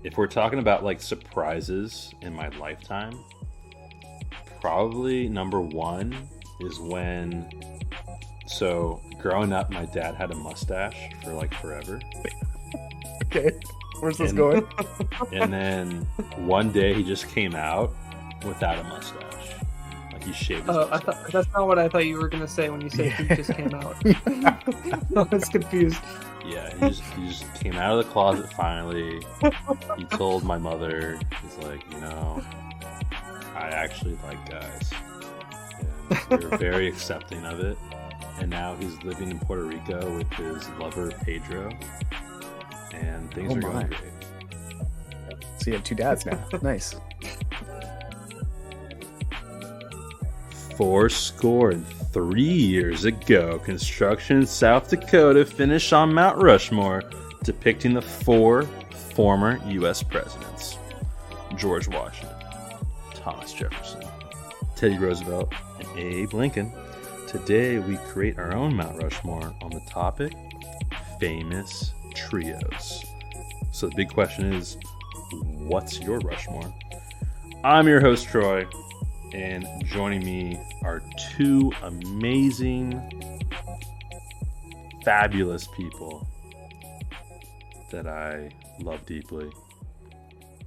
if we're talking about like surprises in my lifetime, probably number one is when. So growing up, my dad had a mustache for like forever. Okay, where's this And- going? And then one day he just came out without a mustache. Like he shaved his Oh, mustache. that's not what I thought you were gonna say when you said he just came out. I was confused. Yeah, he just came out of the closet finally. He told my mother, he's like, I actually like guys. And we were very accepting of it. And now he's living in Puerto Rico with his lover Pedro. And things Oh are my. going great. So you have two dads now. Nice. 403 years ago, construction in South Dakota finished on Mount Rushmore, depicting the 4 former U.S. presidents: George Washington, Thomas Jefferson, Teddy Roosevelt, and Abe Lincoln. Today, we create our own Mount Rushmore on the topic famous trios. So the big question is, what's your Rushmore? I'm your host, Troy. And joining me are 2 amazing, fabulous people that I love deeply.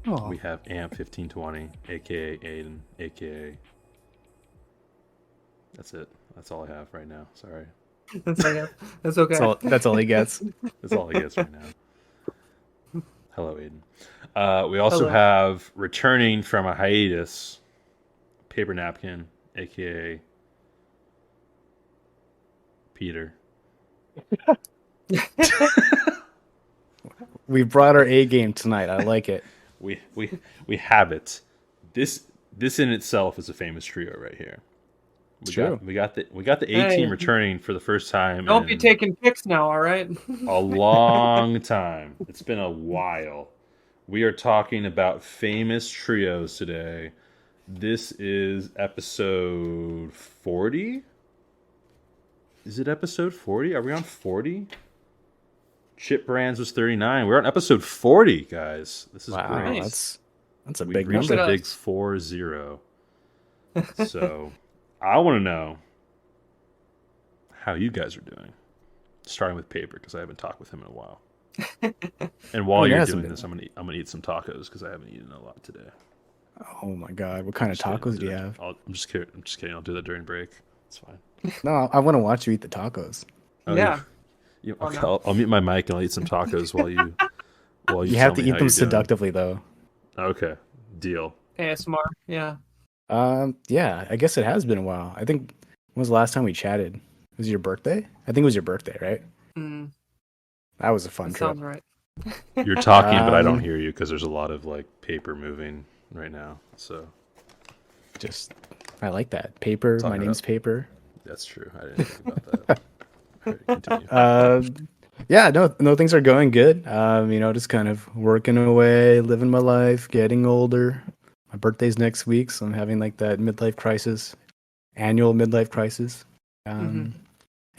Oh, We have AMP1520, aka Aidan, aka. That's it. That's all I have right now. Sorry. That's okay. That's okay. that's all he gets. That's all I guess right now. Hello, Aidan. We also Hello. have returning from a hiatus, PaperNapkin, aka Peter. We brought our A game tonight. I like it. We have it. This in itself is a famous trio right here. True. We got the A team Hey. returning for the first time Don't be in taking pics now, all right? a long time. It's been a while. We are talking about famous trios today. This is episode 40. Is it episode 40? Are we on 40? Chip Brands was 39. We're on episode 40, guys. This is Wow, great. Nice. that's a We big reached number. a number. big 4-0. So I want to know how you guys are doing. Starting with Paper, because I haven't talked with him in a while. And while Oh, it you're hasn't doing been. this, I'm gonna eat some tacos because I haven't eaten a lot today. Oh my god, what kind of Just kidding, tacos do you that. have? I'm just kidding. I'm just kidding. I'll do that during break. It's fine. No, I want to watch you eat the tacos. Oh, Yeah. Oh, Okay, no. I'll mute my mic and I'll eat some tacos while you You tell have to me eat how them you're doing. seductively, though. Okay, deal. ASMR. Yeah. Yeah, I guess it has been a while. I think when was the last time we chatted? Was it your birthday? I think it was your birthday, right? Mm, That was a fun that trip. sounds right. You're talking, but I don't Um, hear you because there's a lot of like paper moving right now. So Just, I like that paper. Talk My it name's up. Paper. that's true. I didn't think about that. All right, continue. Yeah, no, things are going good. Just kind of working away, living my life, getting older. My birthday's next week, so I'm having like that annual midlife crisis. And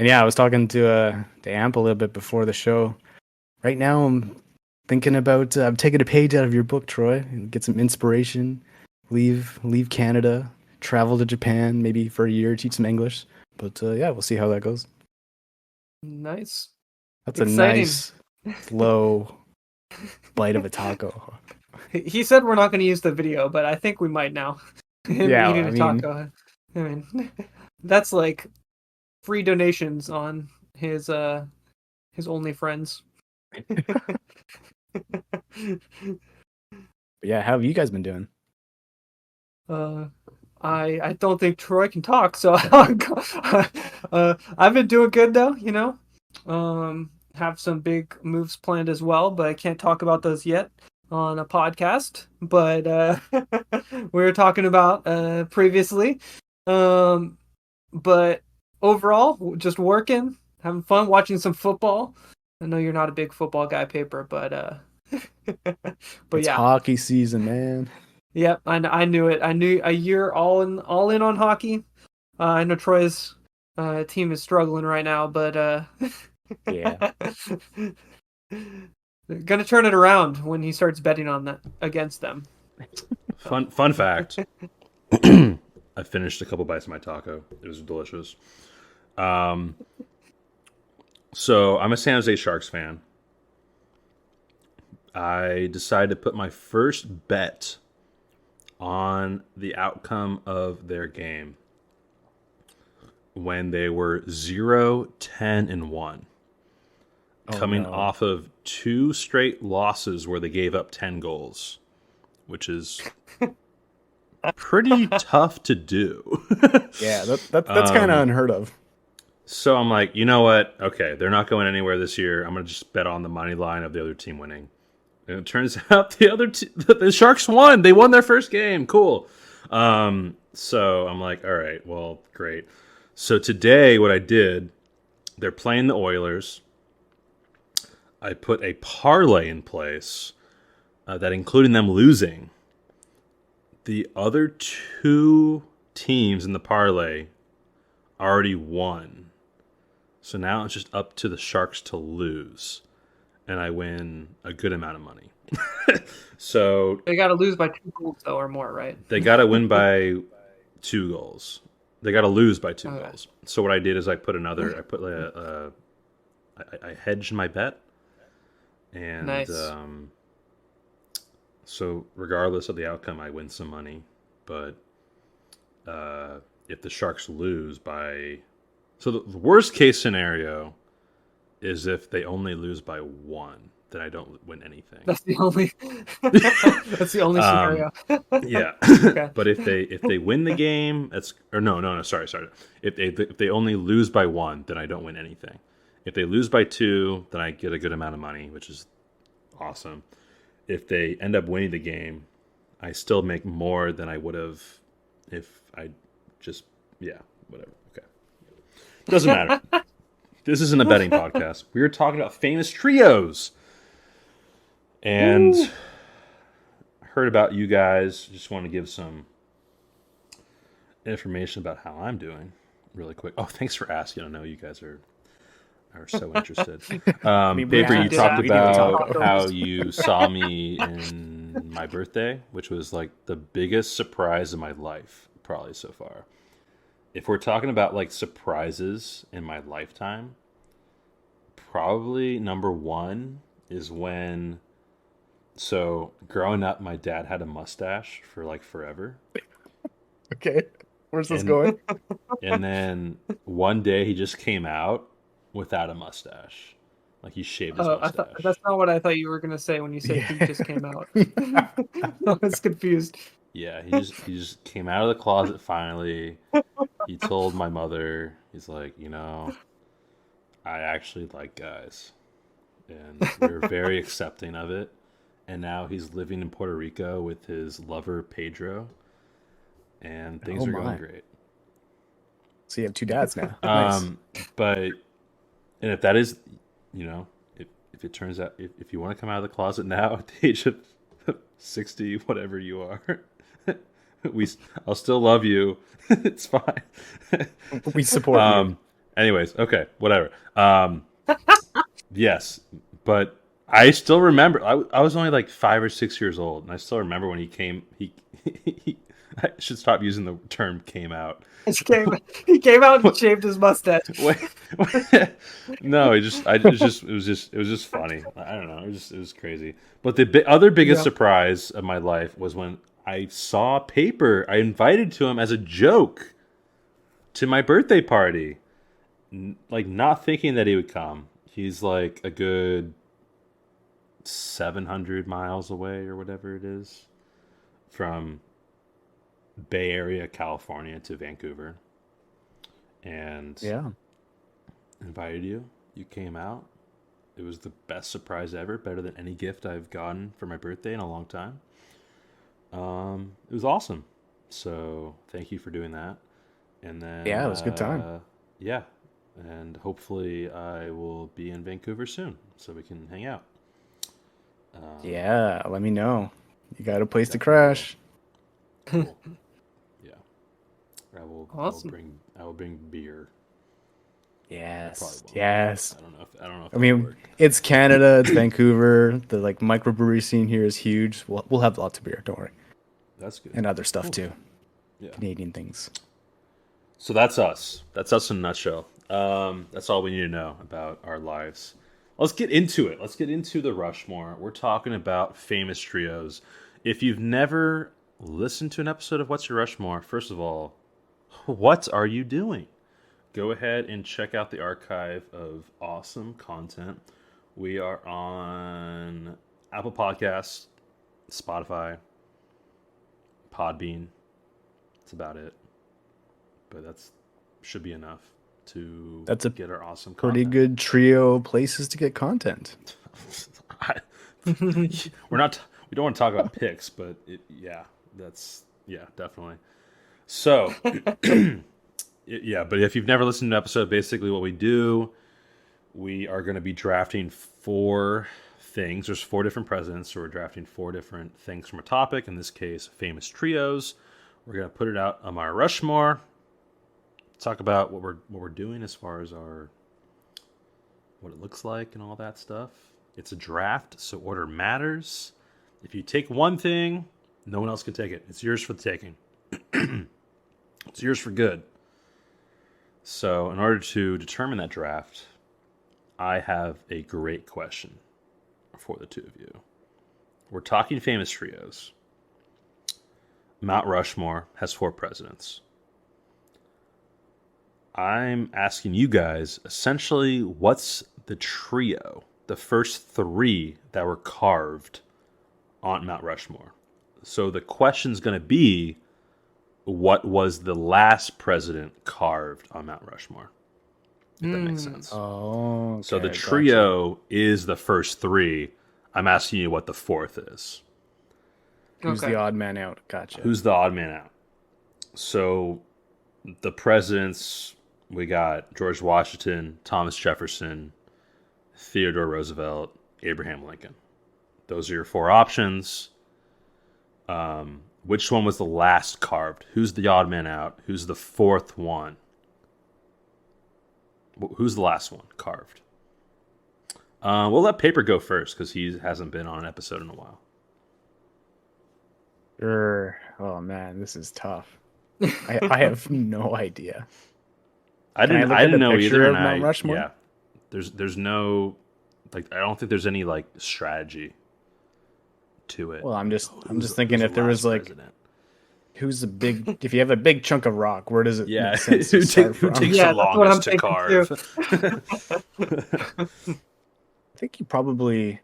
yeah, I was talking to Amp a little bit before the show. Right now, I'm thinking about I'm taking a page out of your book, Troy, and get some inspiration. Leave Canada, travel to Japan, maybe for a year, teach some English. But yeah, we'll see how that goes. Nice. That's Exciting. a nice, slow bite of a taco. He said we're not going to use the video, but I think we might now. Him Yeah, eating I a mean- taco. I mean, that's like free donations on his OnlyFriends. But yeah, how have you guys been doing? I don't think Troy can talk, so I've been doing good though, have some big moves planned as well, but I can't talk about those yet on a podcast. But we were talking about previously. But overall, just working, having fun, watching some football. I know you're not a big football guy, Paper, but It's yeah. hockey season, man. Yep, I knew it. I knew a year all in on hockey. I know Troy's team is struggling right now, but Yeah. Gonna turn it around when he starts betting on that against them. Fun fact. I finished a couple bites of my taco. It was delicious. So I'm a San Jose Sharks fan. I decided to put my first bet on the outcome of their game when they were 0-10-1, coming off of 2 straight losses where they gave up 10 goals, which is pretty tough to do. Yeah, that's kind of unheard of. So I'm like, you know what? Okay, they're not going anywhere this year. I'm going to just bet on the money line of the other team winning. And it turns out the Sharks won. They won their first game. Cool. So I'm like, all right, well, great. So today what I did, they're playing the Oilers. I put a parlay in place that including them losing. The other 2 teams in the parlay already won. So now it's just up to the Sharks to lose. And I win a good amount of money. So They got to lose by 2 goals though, or more, right? they got to win by 2 goals. They got to lose by 2 goals. So what I did is I put I hedged my bet, and nice. So regardless of the outcome, I win some money. But if the Sharks lose by, so the worst case scenario is if they only lose by 1, then I don't win anything. That's the only. That's the only scenario. Yeah. Okay. But if they win the game, sorry. If they only lose by 1, then I don't win anything. If they lose by 2, then I get a good amount of money, which is awesome. If they end up winning the game, I still make more than I would have if I just whatever. Okay. Doesn't matter. This isn't a betting podcast. We were talking about famous trios. And I heard about you guys. Just want to give some information about how I'm doing really quick. Oh, thanks for asking. I know you guys are so interested. Paper, you talked about how you saw me in my birthday, which was like the biggest surprise of my life, probably so far. If we're talking about like surprises in my lifetime, probably number 1 is when... So, growing up, my dad had a mustache for like forever. Okay, where's this going? And then one day he just came out without a mustache. Like he shaved his mustache. That's not what I thought you were going to say when you said he just came out. I was confused. Yeah, he just came out of the closet finally. He told my mother, he's like, I actually like guys. And we were very accepting of it. And now he's living in Puerto Rico with his lover, Pedro. And things are going great. So you have 2 dads now. Nice. And if that is, if it turns out, if you want to come out of the closet now at the age of 60, whatever you are, I'll still love you. It's fine. We support you. Anyways, okay, whatever. Yes, but I still remember. I was only like 5 or 6 years old, and I still remember when he came. I should stop using the term "came out." He came out and shaved his mustache. No, it was just funny. I don't know. It was crazy. But the other biggest surprise of my life was when I saw Paper. I invited to him as a joke to my birthday party, like not thinking that he would come. He's like a good 700 miles away or whatever it is from Bay Area, California to Vancouver. And invited you. You came out. It was the best surprise ever, better than any gift I've gotten for my birthday in a long time. It was awesome. So thank you for doing that. And then it was a good time. Yeah. And hopefully I will be in Vancouver soon so we can hang out. Let me know. You got a place to crash. Cool. Yeah. Awesome. I will bring beer. Yes. won't. Yes. I don't know if I that'll mean, work. it's Canada, it's Vancouver. The like microbrewery scene here is huge. We'll have lots of beer, don't worry. That's good. And other stuff Cool. too. Yeah. Canadian things. So that's us. That's us in a nutshell. That's all we need to know about our lives. Let's get into it. Let's get into the Rushmore. We're talking about famous trios. If you've never listened to an episode of What's Your Rushmore, first of all, what are you doing? Go ahead and check out the archive of awesome content. We are on Apple Podcasts, Spotify, Podbean. That's about it. But that's should be enough to That's a get our awesome Pretty content. good trio places to get content. We're not. We don't want to talk about picks, but definitely. So, yeah. But if you've never listened to an episode, basically what we do, we are going to be drafting 4 things. There's 4 different presidents, so we're drafting 4 different things from a topic. In this case, famous trios. We're going to put it out on our Rushmore. Talk about what we're doing as far as what it looks like and all that stuff. It's a draft, so order matters. If you take one thing, no one else can take it. It's yours for the taking. It's yours for good. So, in order to determine that draft, I have a great question for the two of you. We're talking famous trios. Mount Rushmore has 4 presidents. I'm asking you guys, essentially, what's the trio, the first 3 that were carved on Mount Rushmore? So the question's going to be, what was the last president carved on Mount Rushmore? If that makes sense. Oh, okay, So the gotcha. trio is the first 3. I'm asking you what the 4th is. Who's Okay. the odd man out? Gotcha. Who's the odd man out? So the presidents, we got George Washington, Thomas Jefferson, Theodore Roosevelt, Abraham Lincoln. Those are your 4 options. Which one was the last carved? Who's the odd man out? Who's the 4th one? Who's the last one carved? We'll let Paper go first because he hasn't been on an episode in a while. Sure. Oh man, this is tough. I have no idea. I Can I didn't. look I at didn't a know picture either. of And Mount Rushmore? yeah, there's no I don't think there's any strategy to it. Well, I'm just Who's thinking the if there was last president? who's the big if you have a big chunk of rock, where does it Yeah, make sense who to start who from? takes Yeah, the that's what I'm longest to thinking carve? I think you probably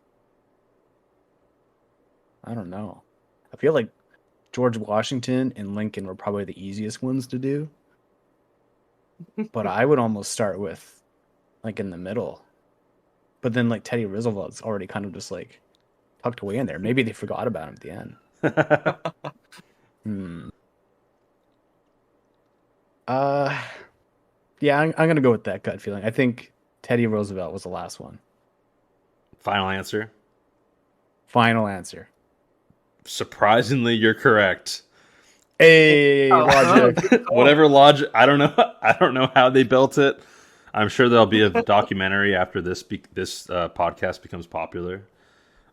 I don't know. I feel like George Washington and Lincoln were probably the easiest ones to do. But I would almost start with in the middle. But then Teddy Roosevelt's already kind of just tucked away in there. Maybe they forgot about him at the end. Yeah, I'm gonna go with that gut feeling. I think Teddy Roosevelt was the last one. Final answer. Final answer. Surprisingly, you're correct. Hey, logic. Whatever logic, I don't know. I don't know how they built it. I'm sure there'll be a documentary after this podcast becomes popular.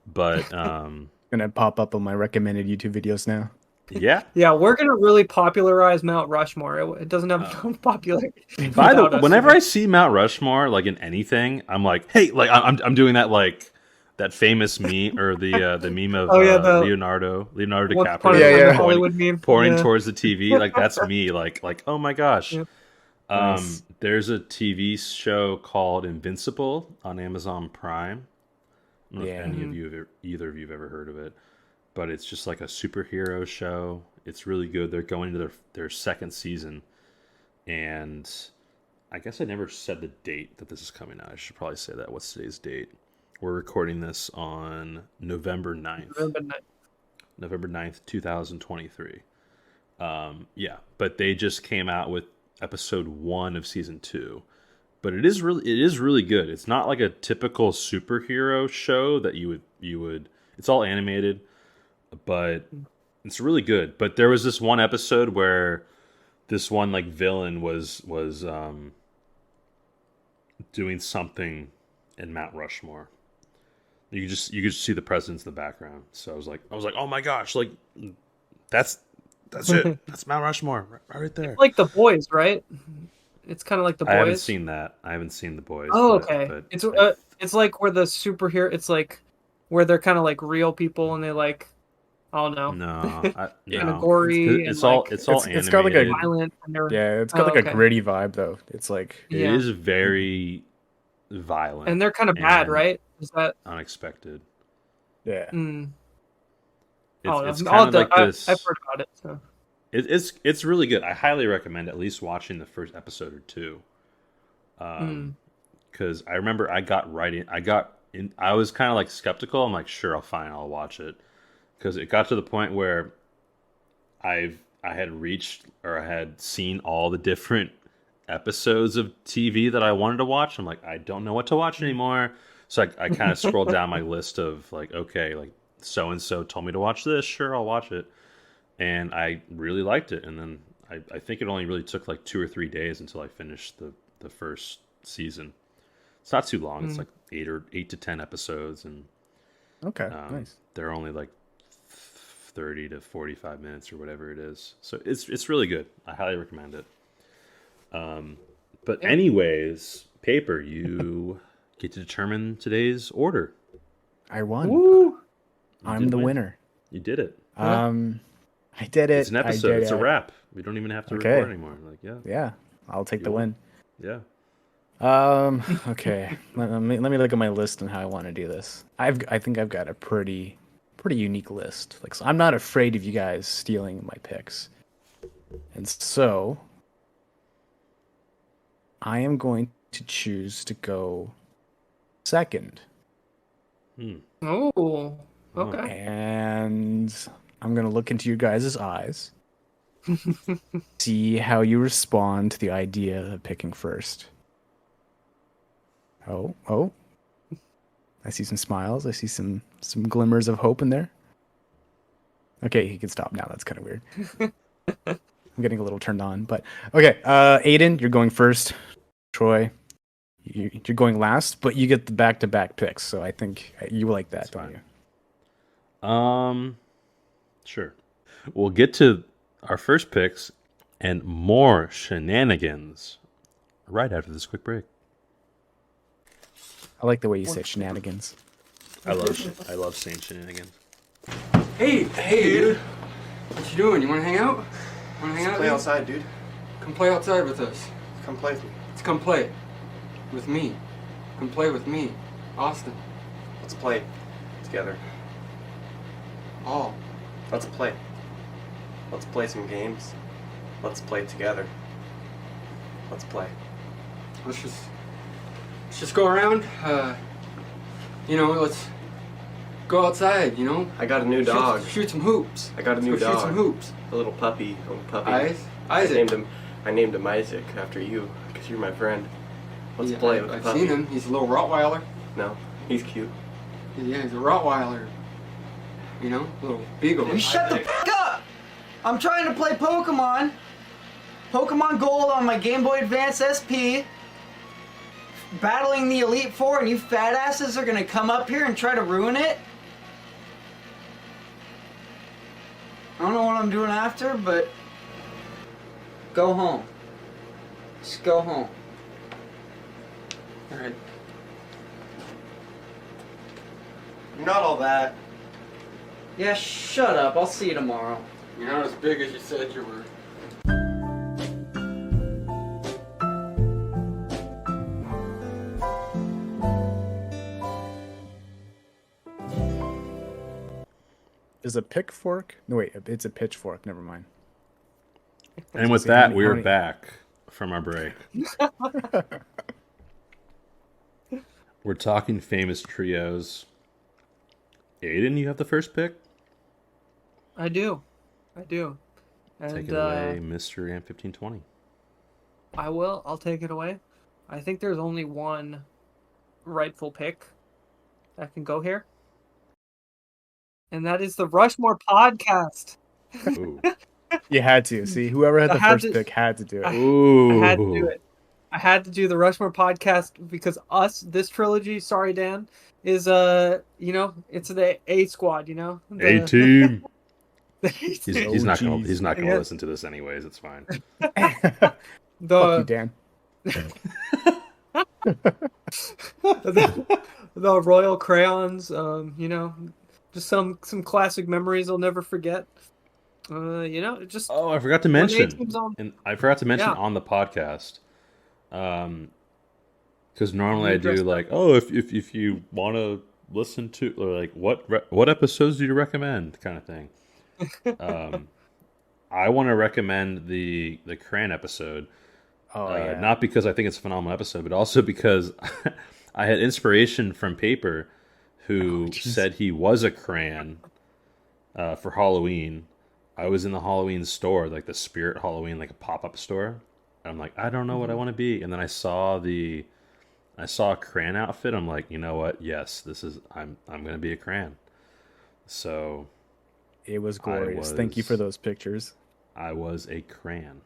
But Gonna pop up on my recommended YouTube videos now. yeah. Yeah, we're gonna really popularize Mount Rushmore. It doesn't have enough popularity. By the without us. whenever I see Mount Rushmore in anything, I'm like, hey, I'm doing that that famous meme or the meme of Leonardo What's DiCaprio part of Yeah, the yeah. Hollywood meme? pointing Yeah. towards the TV. That's me. Oh my gosh. Yep. Nice. There's a TV show called Invincible on Amazon Prime. I don't know if any of you either of you have ever heard of it, but it's just like a superhero show. It's really good. They're going into their 2nd season, and I guess I never said the date that this is coming out. I should probably say that. What's today's date? We're recording this on November 9th. November 9th, 2023. Yeah, but they just came out with episode 1 of season 2. But it is really good. It's not like a typical superhero show that you would it's all animated, but it's really good. But there was this one episode where this one villain was doing something in Mount Rushmore. You could see the presidents in the background. So I was like, oh my gosh, like that's it. That's Mount Rushmore right there. It's like The Boys, right? It's kind of like The Boys. I haven't seen that. I haven't seen The Boys. Oh, but, okay. But It's like where the superhero. It's like where they're kind of like real people, and they like, oh no, no, kind of no. gory It's and all like it's all it's got like a animated. violent. And they're, Yeah, it's got oh, like a okay. gritty vibe though. It's like It Yeah. is very violent. And they're kind of bad, and right? Is that? unexpected? yeah. Mm. It's kind of like this. I've heard about it. So. It's really good. I highly recommend at least watching the first episode or two. Because I remember I got in. I was kind of like skeptical. I'm like, sure, I'll watch it. Because it got to the point where I had reached or I had seen all the different episodes of TV that I wanted to watch. I'm like, I don't know what to watch anymore. So I kind of scrolled down my list of like, okay, like so and so told me to watch this. Sure, I'll watch it. And I really liked it. And then I think it only really took like 2 or 3 days until I finished the first season. It's not too long. It's like 8 to 10 episodes, and Okay, nice. they're only like 30 to 45 minutes or whatever it is. So it's really good. I highly recommend it. But anyways, Paper, you get to determine today's order. I won. Woo! I'm the win. winner. You did it. I did it. It's an episode. It's a wrap. We don't even have to record anymore. Like, Yeah, I'll take the win. Yeah. Okay. let me look at my list and how I want to do this. I think I've got a pretty unique list. Like, so I'm not afraid of you guys stealing my picks, and so I am going to choose to go second. Oh, okay. And I'm going to look into you guys' eyes, see how you respond to the idea of picking first. Oh. I see some smiles. I see some glimmers of hope in there. Okay, he can stop now. That's kind of weird. I'm getting a little turned on, but okay. Aidan, you're going first. Troy, you're going last, but you get the back-to-back picks, so I think you like that, don't you? Sure. We'll get to our first picks and more shenanigans right after this quick break. I like the way you say shenanigans. I love saying shenanigans. Hey, dude. What you doing? You want to hang out? Want to hang out? Play dude? outside, dude. Come play outside with us. Come play with me. Let's come play with me. Come play with me, Austin. Let's play together. Oh, Let's play. Let's play some games. Let's play together. Let's play. let's just go around. Let's go outside. I got a new dog. Shoot some hoops. I got a new Let's go dog. Shoot some hoops. A little puppy. Isaac. I named him Isaac after you, because you're my friend. Let's Yeah, play with the I've puppy. seen him. He's a little Rottweiler. No, he's cute. Yeah, he's a Rottweiler. Little beagle. You shut the f*** up! I'm trying to play Pokemon. Pokemon Gold on my Game Boy Advance SP. Battling the Elite Four, and you fat asses are gonna come up here and try to ruin it? I don't know what I'm doing after, but go home. Just go home. Alright. You're not all that. Yeah, shut up. I'll see you tomorrow. You're not as big as you said you were. Is a pitchfork? No, wait, it's a pitchfork. Never mind. And with that, we are back from our break. We're talking famous trios. Aidan, you have the first pick? I do. And, Take it away, Mr. AM1520. I will. I'll take it away. I think there's only one rightful pick that can go here. And that is the Rushmore podcast. Ooh. You had to. See, whoever had I the had first to- pick had to do it. Ooh. I had to do it. I had to do the Rushmore podcast because this trilogy, sorry Dan, is it's the A squad, A team. the He's not gonna Yeah. listen to this anyways. It's fine. Fuck you, Dan. the Royal Crayons, just some classic memories I'll never forget. Just Oh, I forgot to when mention, A-team's on- and I forgot to mention Yeah. on the podcast, because normally You I do dressed like, oh, if you want to listen to, or like what episodes do you recommend, kind of thing. I want to recommend the Cran episode, Oh yeah. not because I think it's a phenomenal episode, but also because I had inspiration from Paper, who jeez. said he was a Cran for Halloween. I was in the Halloween store, like the Spirit Halloween, like a pop-up store. I'm like, I don't know what I want to be, and then I saw a Cran outfit. I'm like, you know what? Yes, I'm gonna be a Cran. So It was glorious. Thank you for those pictures. I was a crayon.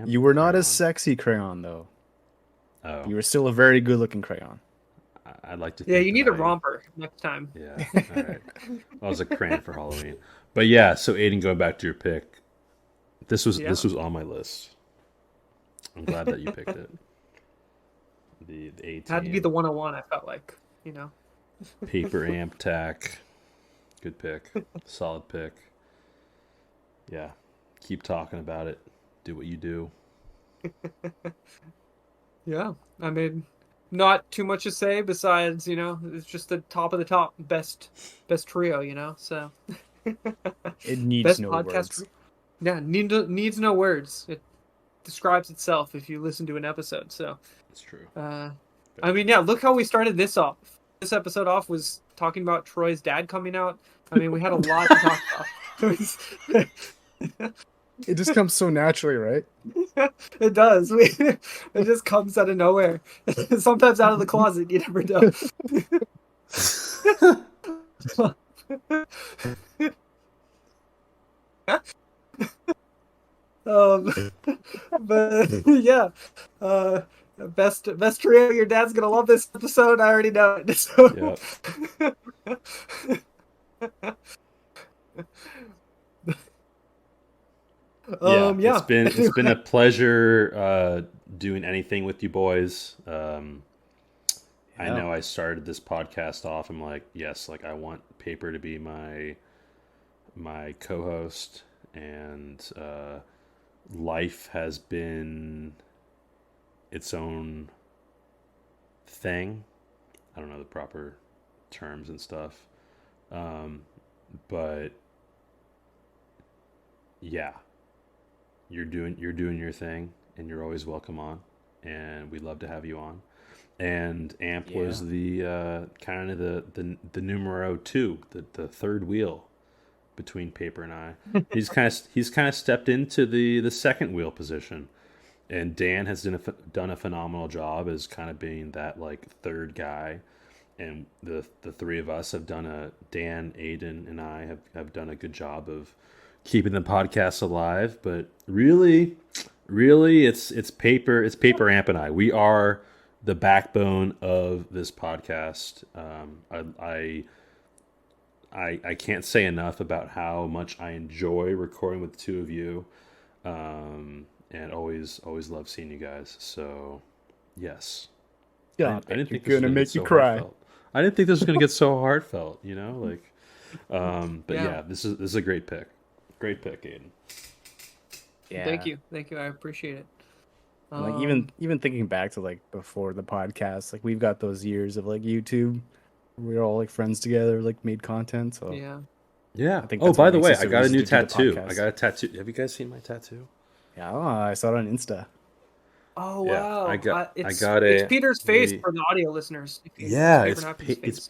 You were not Crayon. as sexy crayon though. Oh, You were still a very good looking crayon. I'd like to. Yeah, think you need that a romper next time. Yeah, all right. I was a Cran for Halloween, but yeah. So Aidan, going back to your pick, this was on my list. I'm glad that you picked it. The A team. Had to be the 101. I felt like, Paper Amp Tack. Good pick. Solid pick. Yeah. Keep talking about it. Do what you do. Yeah, I mean, not too much to say besides, it's just the top of the top, best trio, so. It needs Best no podcast words. trio. Yeah, needs no words. It describes itself if you listen to an episode. So, It's true. I mean, yeah, look how we started this off. This episode off was talking about Troy's dad coming out. I mean, we had a lot to talk about. It just comes so naturally, right? It does. It just comes out of nowhere. Sometimes out of the closet. You never know. But yeah, best trio. Your dad's gonna love this episode. I already know it. So. Yeah. It's been a pleasure doing anything with you boys. I know I started this podcast off. I'm like, yes, like I want Paper to be my co-host, and life has been its own thing. I don't know the proper terms and stuff, but yeah, you're doing your thing, and you're always welcome on, and we'd love to have you on. And Amp was the kind of the numero two, the third wheel between Paper and I. He's kind of stepped into the second wheel position, and Dan has done a phenomenal job as kind of being that like third guy. And the three of us have Dan, Aidan, and I have done a good job of keeping the podcast alive. But really, it's Paper Amp and I. We are the backbone of this podcast. I can't say enough about how much I enjoy recording with the two of you, and always love seeing you guys. So, yes. Yeah, I didn't think you're gonna make you cry. Heartfelt. I didn't think this was gonna get so heartfelt. But yeah, this is a great pick. Great pick, Aidan. Yeah. Thank you. I appreciate it. Like even thinking back to like before the podcast, like we've got those years of like YouTube. We were all like friends together, like made content. So yeah. I think Oh, that's by what the makes way, it so I got a easy new to do the tattoo. podcast. I got a tattoo. Have you guys seen my tattoo? Yeah, I saw it on Insta. Oh Yeah, wow! I got it's Peter's face the- for the audio listeners. Yeah, It's it's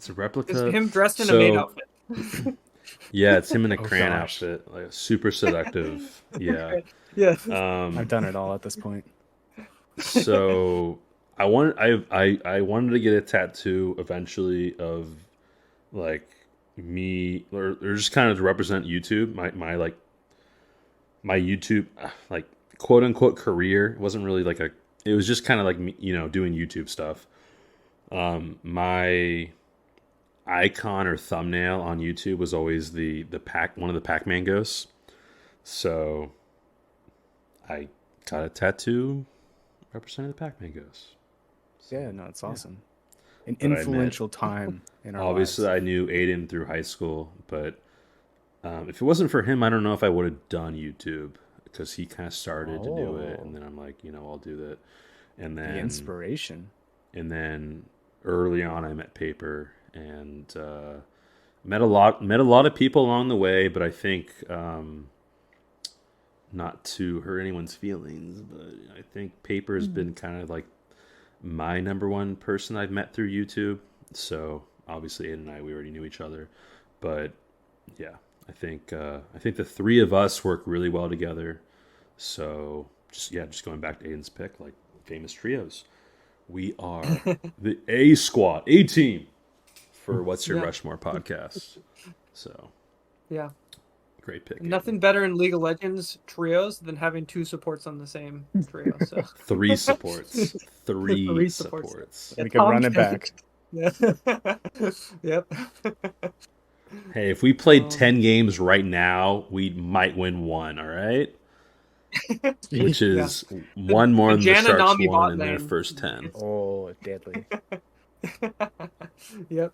a replica. It's him dressed in a maid outfit. Yeah, it's him in a Oh, crayon gosh. outfit, like super seductive. Yeah. Yeah. I've done it all at this point. So I wanted to get a tattoo eventually of like me or just kind of to represent YouTube, my YouTube like quote unquote career. It wasn't really like it was just kind of like, doing YouTube stuff. My icon or thumbnail on YouTube was always one of the Pac-Man ghosts. So I got a tattoo representing the Pac-Man ghosts. Yeah, no, it's awesome. An But I met- influential time in our Obviously, lives. I knew Aidan through high school, but if it wasn't for him, I don't know if I would have done YouTube, because he kind of started to do it, and then I'm like, I'll do that. And The then inspiration. and then early on, I met Paper, and met a lot of people along the way. But I think, not to hurt anyone's feelings, but I think Paper has been kind of like my number one person I've met through YouTube. So obviously, Aidan and I, we already knew each other, but yeah, I think the three of us work really well together. So just going back to Aidan's pick, like famous trios, we are the A team for What's Your Yeah. Rushmore podcast. So Yeah. great pick. Nothing better in League of Legends trios than having 2 supports on the same trio. So Aidan. 3 supports. Three Three supports. supports. We could run it back. Yeah. Yep. Hey, if we played 10 games right now, we might win 1, all right? Which is one more than the Jana Sharks Nami won bot in their lane. first 10. Oh, deadly. Yep.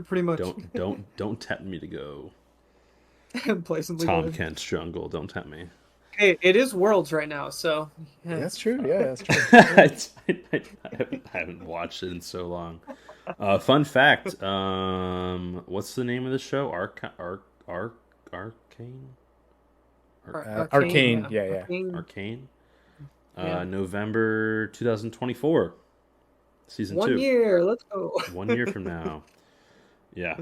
Pretty much. Don't tempt me to go Play some League of Tom Legends. Kent's jungle. Don't tempt me. Hey, it is Worlds right now, so yeah. That's true. Yeah, that's true. I haven't watched it in so long. Fun fact. What's the name of the show? Arcane? Arcane. Yeah. Arcane? Yeah. November 2024. Season 2. 1 year. Let's go. 1 year from now. Yeah.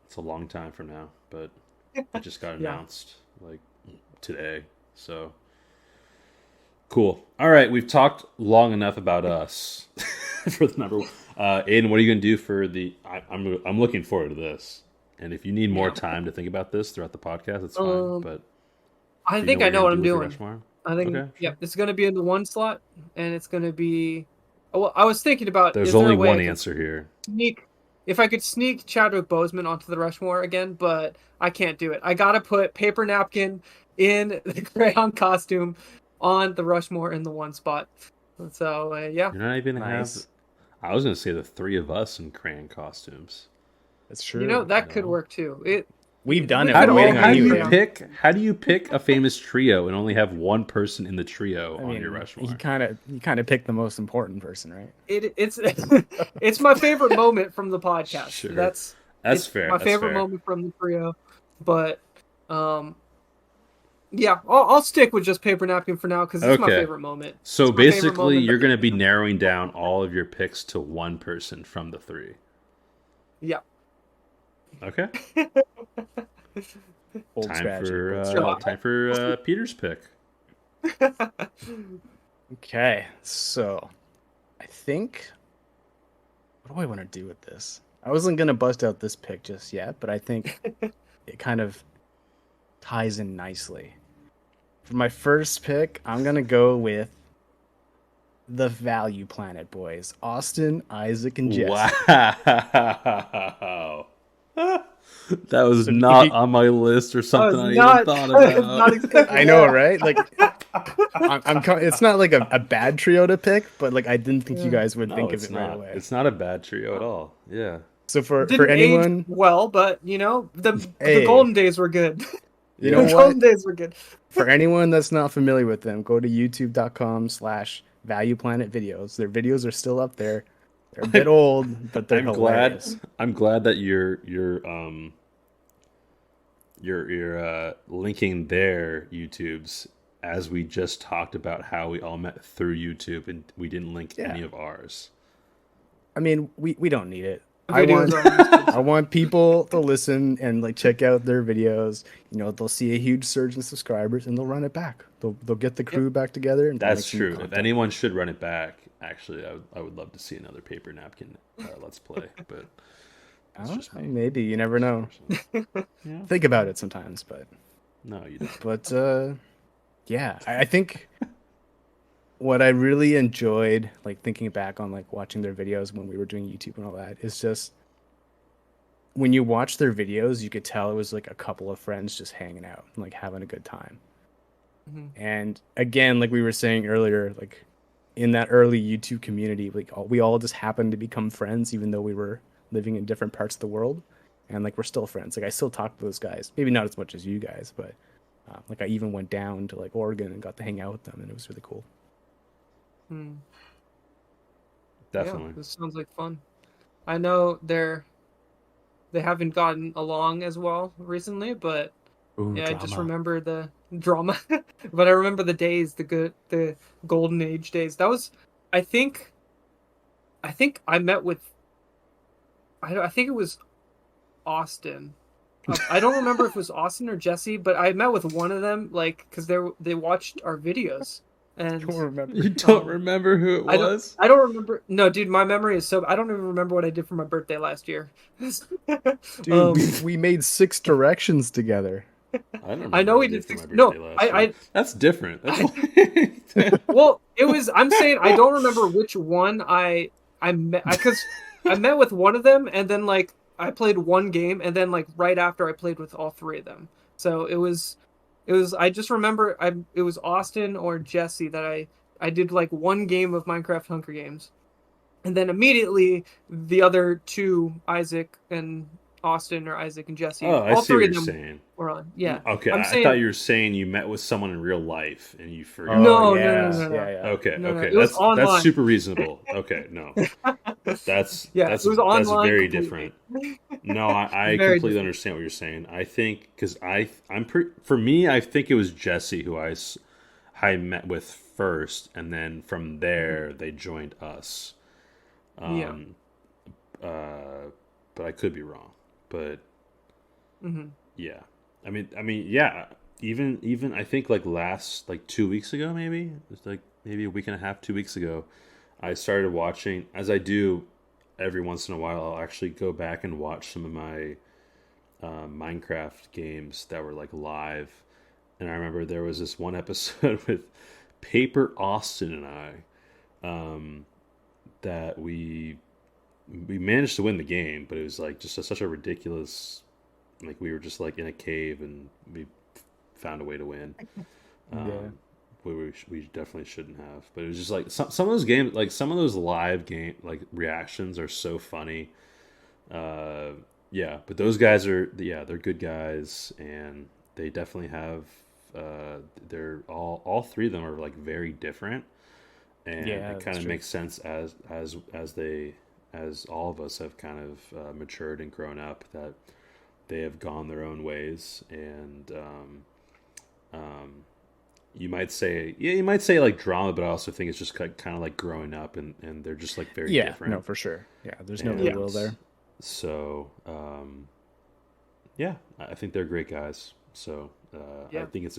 It's a long time from now, but it just got Yeah. announced like today. So cool. All right, we've talked long enough about us for the number one. Aidan, what are you going to do for the? I'm looking forward to this. And if you need more time to think about this throughout the podcast, it's fine. But I do think you I know you're what I'm gonna do with doing. your Rushmore? I think Okay, yeah, sure. it's going to be in the 1 slot, and it's going to be. Well, I was thinking about. There's is there only a way one I could answer here. if I could sneak Chadwick Boseman onto the Rushmore again, but I can't do it. I gotta put Paper Napkin in the crayon costume on the Rushmore in the 1 spot. So yeah, You're not even gonna have. Nice. I was gonna say the 3 of us in crayon costumes. That's true. you know that could No. work too. We've done we it. could We're all waiting How on do you. you Yeah. man. How do you pick a famous trio and only have one person in the trio I on mean, your Rushmore? you kind of picked the most important person, right? It's it's my favorite moment from the podcast. Sure. That's That's fair. My that's favorite fair. moment from the trio, but yeah, I'll stick with just Paper Napkin for now because it's my Okay. favorite moment. So It's my favorite basically, moment. you're going to be narrowing down all of your picks to one person from the 3. Yeah. Okay. Old strategy. Old strategy. Time for Peter's pick. Okay, so I think what do I want to do with this? I wasn't gonna bust out this pick just yet, but I think it kind of ties in nicely. For my first pick, I'm gonna go with the Value Planet boys, Austin, Isaac, and Jess. Wow. That was So if not you- on my list or something I not- even thought I was about. not expecting I know, that. right? Like, it's not like a bad trio to pick, but like I didn't think you guys would No, think of it's it not. right away. It's not a bad trio at all. Yeah. So for Didn't anyone, age well, but you know the Hey. golden days were good. you The know what? golden days were good. For anyone that's not familiar with them, go to youtube.com/valueplanet videos. Their videos are still up there. They're a bit old, but they're hilarious. I'm glad that you're linking their YouTubes, as we just talked about how we all met through YouTube and we didn't link Yeah. any of ours. I mean, we don't need it. The I videos want are- I want people to listen and like check out their videos. You know, they'll see a huge surge in subscribers and they'll run it back. They'll get the crew back together. And they'll That's make some true. If content. anyone should run it back, actually, I would love to see another Paper Napkin Let's Play. But I that's don't just know, me. maybe you never know. Yeah. Think about it sometimes, but No, you don't. but Yeah, I think what I really enjoyed, like thinking back on like watching their videos when we were doing YouTube and all that, is just when you watch their videos, you could tell it was like a couple of friends just hanging out and like having a good time. Mhm. And again, like we were saying earlier, like in that early YouTube community, like we all just happened to become friends, even though we were living in different parts of the world, and like we're still friends. Like I still talk to those guys, maybe not as much as you guys, but like I even went down to like Oregon and got to hang out with them, and it was really cool. Hmm. Definitely. Yeah, this sounds like fun. I know they haven't gotten along as well recently, but Ooh, yeah, I just drama. remember the drama. But I remember the days, the golden age days. That was, I think, I met with, I think it was Austin. I don't remember if it was Austin or Jesse, but I met with one of them, like, because they watched our videos, and Don't remember. You don't Um, remember who it I was? don't remember. No, dude, my memory is so. I don't even remember what I did for my birthday last year. Dude, we made 6 directions together. I don't I remember know what we I did did for my six. No, birthday last year. That's different. That's well, it was. I'm saying I don't remember which one I met because I met with one of them, and then like I played one game, and then like right after I played with all three of them. So it was. I just remember it was Austin or Jesse that I did like one game of Minecraft Hunger Games, and then immediately the other two, Isaac and Austin, or Isaac and Jesse, Oh, I all see what three you're of them saying. were on. Yeah, Okay, I'm I saying thought you were saying you met with someone in real life and you forgot. Oh no, no, no, yeah, no, no, yeah, yeah. Okay, no, no. okay, It was that's online. super reasonable. Okay, no, that's Yeah, that's it was that's online very completely. different. No, I Very completely different. understand what you're saying. I think because for me, I think it was Jesse who I met with first, and then from there they joined us. Yeah. Um, uh, but I could be wrong. But Hmm. yeah, yeah. Even I think like last like 2 weeks ago, maybe it's like maybe a week and a half, 2 weeks ago, I started watching, as I do every once in a while. I'll actually go back and watch some of my Minecraft games that were like live, and I remember there was this one episode with Paper Austin and I, um, that we managed to win the game, but it was like just such a ridiculous, like we were just like in a cave and we found a way to win. Yeah. We definitely shouldn't have, but it was just like some of those games, like some of those live game like reactions are so funny. Uh, yeah, but those guys are they're good guys, and they definitely have they're all three of them are like very different, and Yeah, it kind that's of true. makes sense as all of us have kind of matured and grown up, that they have gone their own ways, and um, you might say like drama, but I also think it's just kind of like growing up, and they're just like very Yeah, no, different. for sure. Yeah, there's no ill Yeah. will there. So yeah, I think they're great guys. So I Yeah. think it's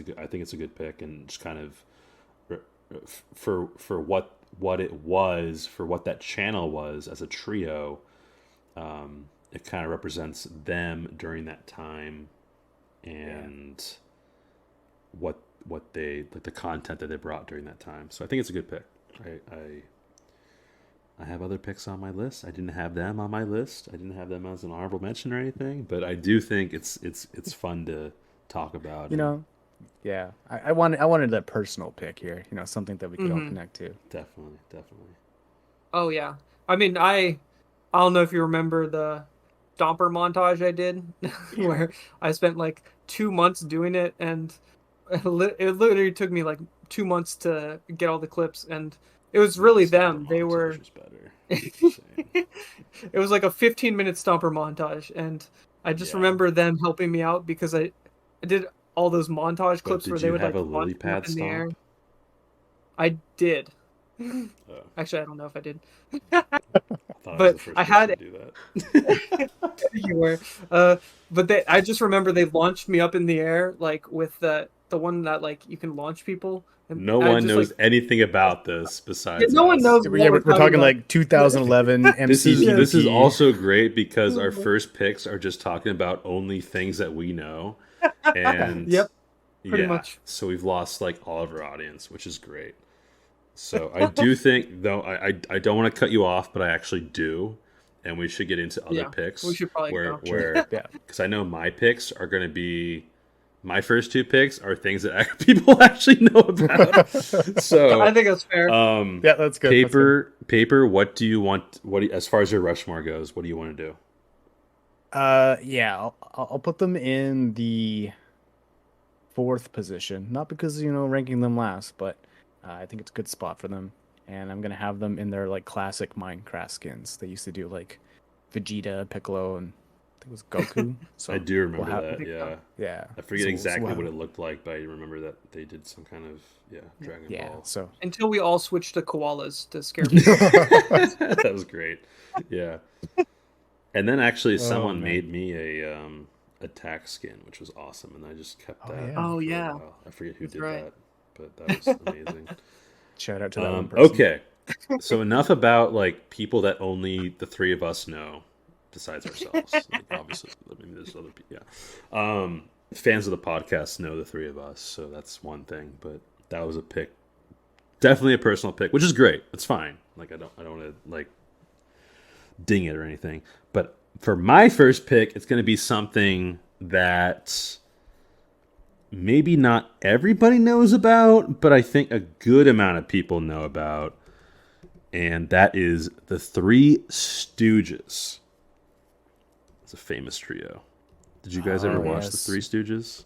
a good pick, and just kind of for what it was, for what that channel was as a trio. It kind of represents them during that time, and what they like, the content that they brought during that time. So I think it's a good pick. I have other picks on my list. I didn't have them on my list. I didn't have them as an honorable mention or anything, but I do think it's fun to talk about. You And know, yeah. I wanted that personal pick here. You know, something that we could all Hmm. connect to. definitely. Oh yeah. I mean, I don't know if you remember the Domper montage I did, where I spent like 2 months doing it, and it literally took me like 2 months to get all the clips, and it was really them. They were. Is better. Just saying. It was like a 15-minute Stomper montage, and I just Yeah. remember them helping me out because I did all those montage But clips where did they you would have like a launch lily me up pad in the air. stomp? I did. Oh, Actually, I don't know if I did. I thought I was But the first I person had to do that. you were. But I just remember they launched me up in the air like with the one that like you can launch people, and No I one just knows like anything about this yeah, besides no one us. knows Yeah, what we're talking talking about. like 2011 MC This is PvP. also great because our first picks are just talking about only things that we know, and Yep. Pretty yeah. much. So we've lost like all of our audience, which is great. So I do think, though, I don't want to cut you off, but I actually do, and we should get into other Yeah, picks. we should probably go. where Yeah. because I know my picks are going to be my first two picks are things that people actually know about. So I think that's fair. Yeah, that's good. Paper. What do you want? As far as your Rushmore goes, what do you want to do? Yeah, I'll put them in the fourth position. Not because ranking them last, but I think it's a good spot for them. And I'm gonna have them in their like classic Minecraft skins. They used to do like Vegeta, Piccolo, and I think it was Goku. So I do remember we'll have- that. Yeah, Yeah, I forget so exactly we'll what have- it looked like, but I remember that they did some kind of Dragon Yeah, Ball. so Until we all switch to koalas to scare people. That was great. Yeah. And then actually someone man. made me a attack skin, which was awesome, and I just kept Oh, that. yeah. Oh, for a yeah. while. I forget who That's did right. that, but that was amazing. shout out to that one person. Okay. So enough about like people that only the three of us know besides ourselves. Like, obviously, I mean, there's other people. Yeah. Fans of the podcast know the three of us, so that's one thing. But that was a pick, definitely a personal pick, which is great. It's fine. Like I don't want to like ding it or anything. But for my first pick, it's going to be something that maybe not everybody knows about, but I think a good amount of people know about. And that is the Three Stooges. It's a famous trio. Did you guys ever watch the yes. Three Stooges?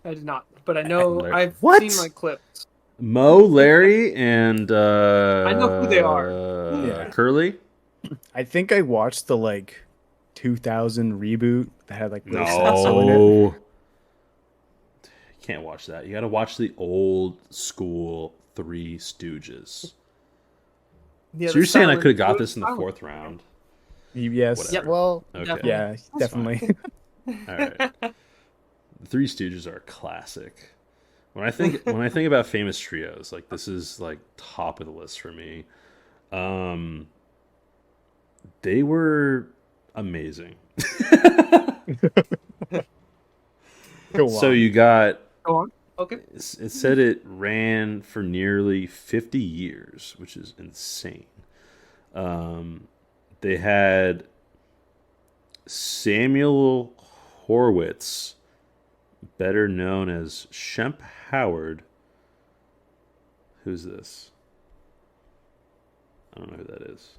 I did not, but I know I've What? seen like clips. Mo, Larry, and I know who they are. Yeah. Curly? I think I watched the like 2000 reboot that had like Will Sasso in it. No. You can't watch that. You got to watch the old school Three Stooges. Yeah, So the you're saying I silent- could have got the this in the silent- fourth round? Yes. Whatever. Well, Okay. yeah, definitely. All right. The Three Stooges are a classic. When I think about famous trios, like this is like top of the list for me. They were amazing. Go So on. you got Go on. Okay. it said it ran for nearly 50 years, which is insane. They had Samuel Horwitz, better known as Shemp Howard. Who's this? I don't know who that is.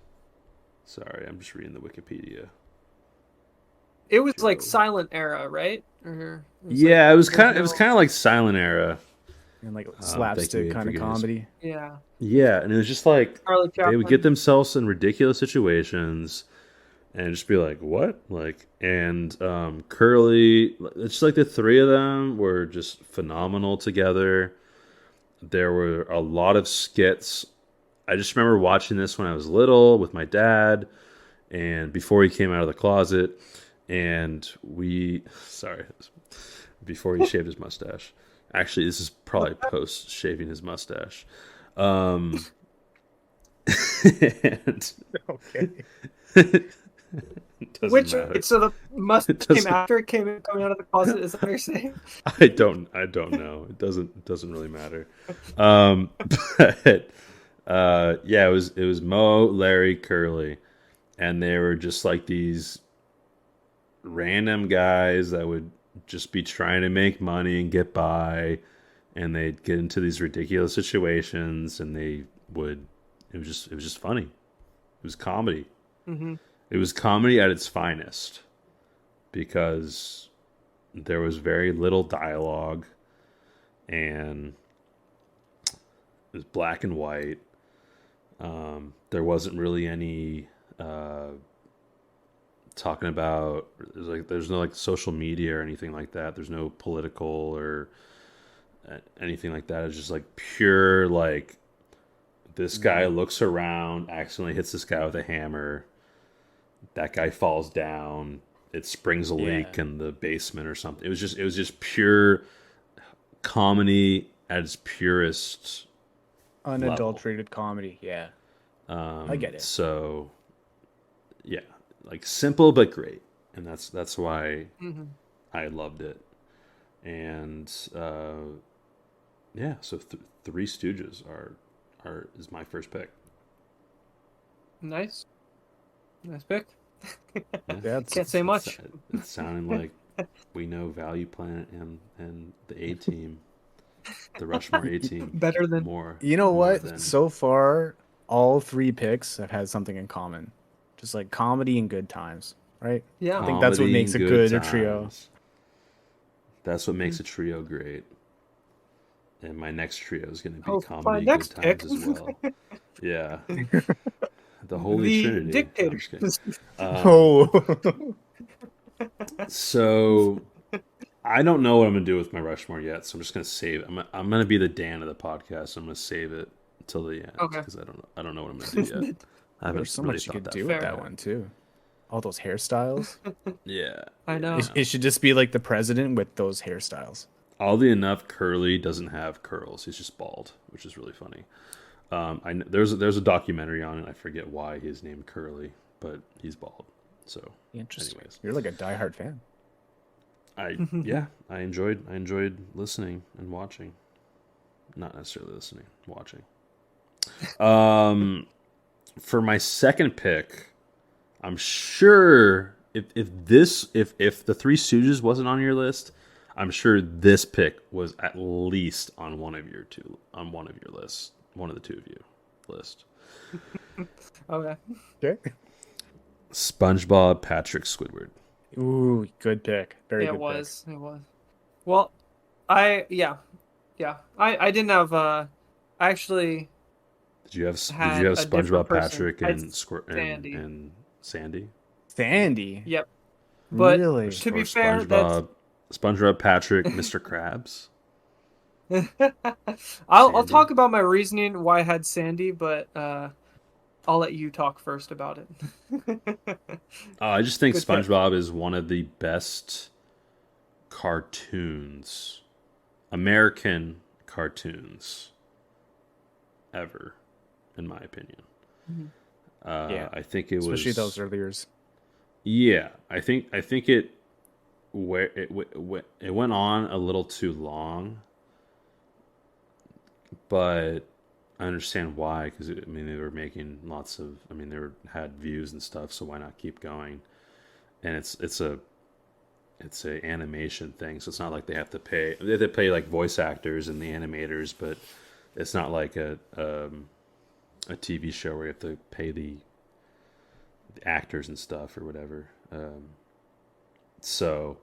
Sorry, I'm just reading the Wikipedia. It was like Joe. silent era, right? Or it Yeah, like, it was kind of no- like silent era. And like thank you, slapstick kind of forgiveness. comedy. Yeah. Yeah, and it was just like Charlie they would Chaplin. get themselves in ridiculous situations and just be like, what? Like, and Curly, it's just like the three of them were just phenomenal together. There were a lot of skits. I just remember watching this when I was little with my dad and before he came out of the closet, and before he shaved his mustache. Actually, this is probably post shaving his mustache. And Okay. it doesn't Which matter. so the must It came doesn't- after it came coming out of the closet. Is that what you're saying? I don't know. It doesn't really matter. But yeah, it was Mo, Larry, Curly, and they were just like these random guys that would just be trying to make money and get by, and they'd get into these ridiculous situations, and it was just funny. It was comedy. Mm-hmm. It was comedy at its finest because there was very little dialogue and it was black and white. There wasn't really any talking about there's no like social media or anything like that. There's no political or anything like that. It's just like pure like this guy looks around, accidentally hits this guy with a hammer. That guy falls down. It springs a leak in the basement or something. It was just pure comedy at its purest. Unadulterated comedy. Yeah. I get it. So, yeah, like simple but great, and that's why Mm-hmm. I loved it. And yeah, so Three Stooges is my first pick. Nice pick. Yeah, Can't say much. It's sounding like we know Value Planet and the A Team, the Rushmore A Team, Better than more. You know more what? than- So far, all three picks have had something in common, just like comedy and good times, right? yeah. I think that's what Comedy makes a and good trio. times. That's what makes a trio great. And my next trio is going to be Oh, comedy my and next good times pick. as well. Yeah, the Holy The Trinity. dictator. I'm just kidding. Oh, So I don't know what I'm gonna do with my Rushmore yet, so I'm just gonna save it. I'm gonna be the Dan of the podcast. I'm gonna save it until the end Okay. because I don't know what I'm gonna do yet. I haven't there's so really much you thought could that do far with that yet. one too. All those hairstyles. Yeah, I know. It should just be like the president with those hairstyles. Oddly enough, Curly doesn't have curls. He's just bald, which is really funny. There's a documentary on it. I forget why he's named Curly, but he's bald. So, Interesting. anyways, You're like a diehard fan. I enjoyed listening and watching. Not necessarily listening, watching. For my second pick, I'm sure if the Three Stooges wasn't on your list, I'm sure this pick was at least on one of your lists, one of the two of you list. Okay. Okay. SpongeBob Patrick Squidward. Ooh, good pick. Very Yeah, good it was. It was. Well, I didn't have I actually Did you have had a different SpongeBob person. Patrick I had and Sandy. and Sandy? pick. Sandy. Yep. But Really? to Or be fair, that's SpongeBob Patrick, Mr. Krabs. I'll Sandy. talk about my reasoning why I had Sandy, but I'll let you talk first about it. I just think Good pick. SpongeBob is one of the best cartoons, American cartoons, ever, in my opinion. Yeah. I think it Especially was those early years. Yeah, I think it went on a little too long, but I understand why, because I mean they were making lots of, I mean had views and stuff, so why not keep going? And it's a animation thing, so it's not like they have to pay like voice actors and the animators, but it's not like a TV show where you have to pay the actors and stuff or whatever. So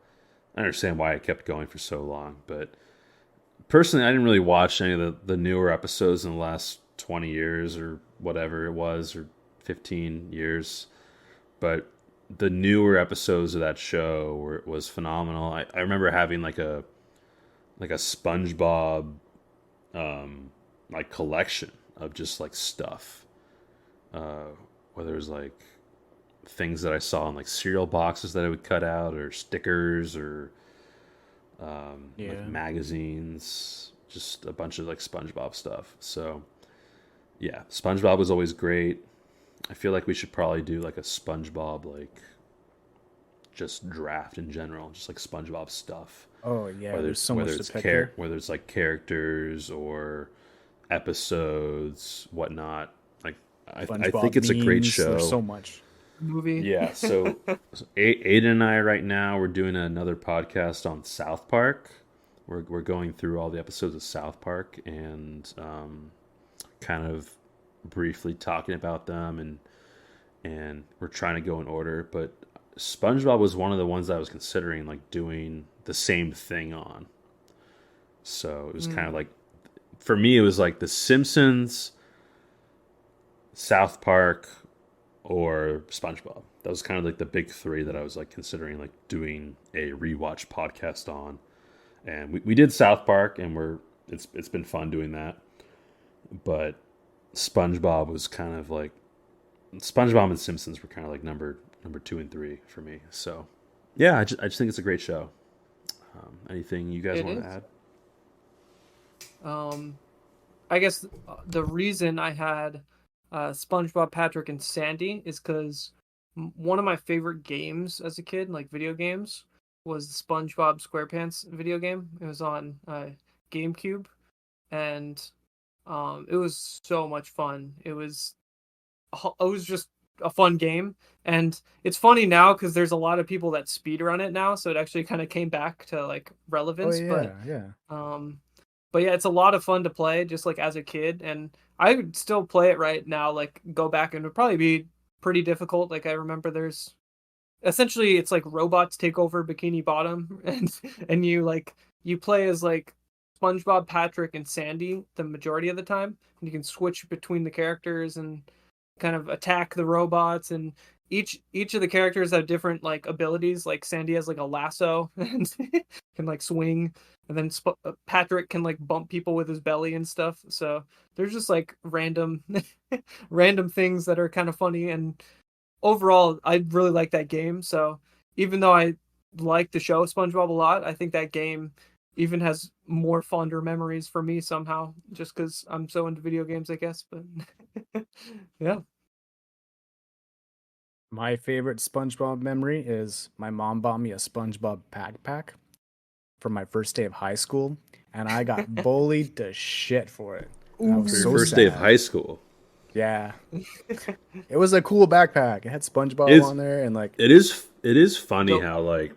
I understand why it kept going for so long, but personally, I didn't really watch any of the newer episodes in the last 20 years or whatever it was, or 15 years. But the newer episodes of that show was phenomenal. I remember having like a SpongeBob like collection of just like stuff. Whether it was like things that I saw in like cereal boxes that I would cut out, or stickers, or like magazines, just a bunch of like SpongeBob stuff. So yeah, SpongeBob was always great. I feel like we should probably do like a SpongeBob like just draft in general, just like SpongeBob stuff. Oh yeah, Whether there's so much to pick here. whether it's like characters or episodes, whatnot. Like I think it's a great memes, show. There's so much. movie. Yeah, so Aidan and I right now we're doing another podcast on South Park. We're going through all the episodes of South Park and kind of briefly talking about them, and we're trying to go in order. But SpongeBob was one of the ones that I was considering like doing the same thing on. So it was kind of like, for me it was like The Simpsons, South Park, or SpongeBob. That was kind of like the big three that I was like considering like doing a rewatch podcast on. And we did South Park, and it's been fun doing that. But SpongeBob was kind of like, SpongeBob and Simpsons were kind of like number 2 and 3 for me. So yeah, I just think it's a great show. Anything you guys want to add? I guess the reason I had SpongeBob, Patrick, and Sandy is because one of my favorite games as a kid, like video games, was the SpongeBob SquarePants video game. It was on GameCube, and it was so much fun. It was just a fun game, and it's funny now because there's a lot of people that speedrun it now, so it actually kind of came back to like Oh relevance. yeah, yeah. But yeah, it's a lot of fun to play just like as a kid, and I would still play it right now. Like go back and it would probably be pretty difficult. Like I remember there's essentially it's like robots take over Bikini Bottom, and you play as like SpongeBob, Patrick, and Sandy the majority of the time, and you can switch between the characters and kind of attack the robots, and each of the characters have different like abilities. Like Sandy has like a lasso and can like swing, and then Patrick can like bump people with his belly and stuff. So there's just like random random things that are kind of funny, and overall I really like that game. So even though I like the show SpongeBob a lot, I think that game even has more fonder memories for me somehow, just because I'm so into video games, I guess. But yeah. My favorite SpongeBob memory is my mom bought me a SpongeBob backpack for my first day of high school, and I got bullied to shit for it. I was For your so first day of sad. high school. Yeah, it was a cool backpack. It had SpongeBob It's on there, and like, it is funny Dope. how like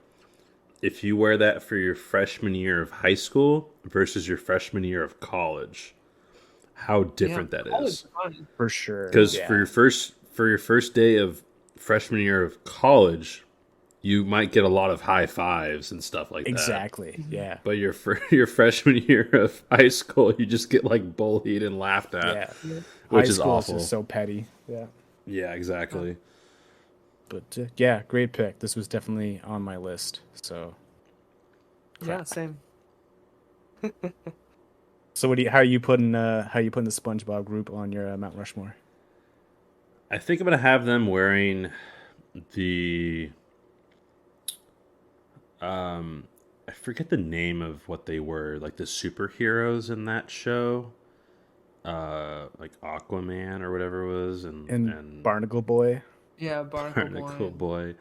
if you wear that for your freshman year of high school versus your freshman year of college, how different that college is. fun. for sure. Because yeah. for your first day of freshman year of college, you might get a lot of high fives and stuff like that. Exactly. Yeah. But your freshman year of high school, you just get like bullied and laughed at, Yeah. which High is school awful. just so petty. Yeah. Yeah, exactly. But yeah, great pick. This was definitely on my list. So, Yeah, same. so what do you? How are you putting the SpongeBob group on your Mount Rushmore? I think I'm gonna have them wearing the I forget the name of what they were, like the superheroes in that show. Like Aquaman or whatever it was, And Barnacle Boy. Yeah, Barnacle Barnacle Boy. Boy.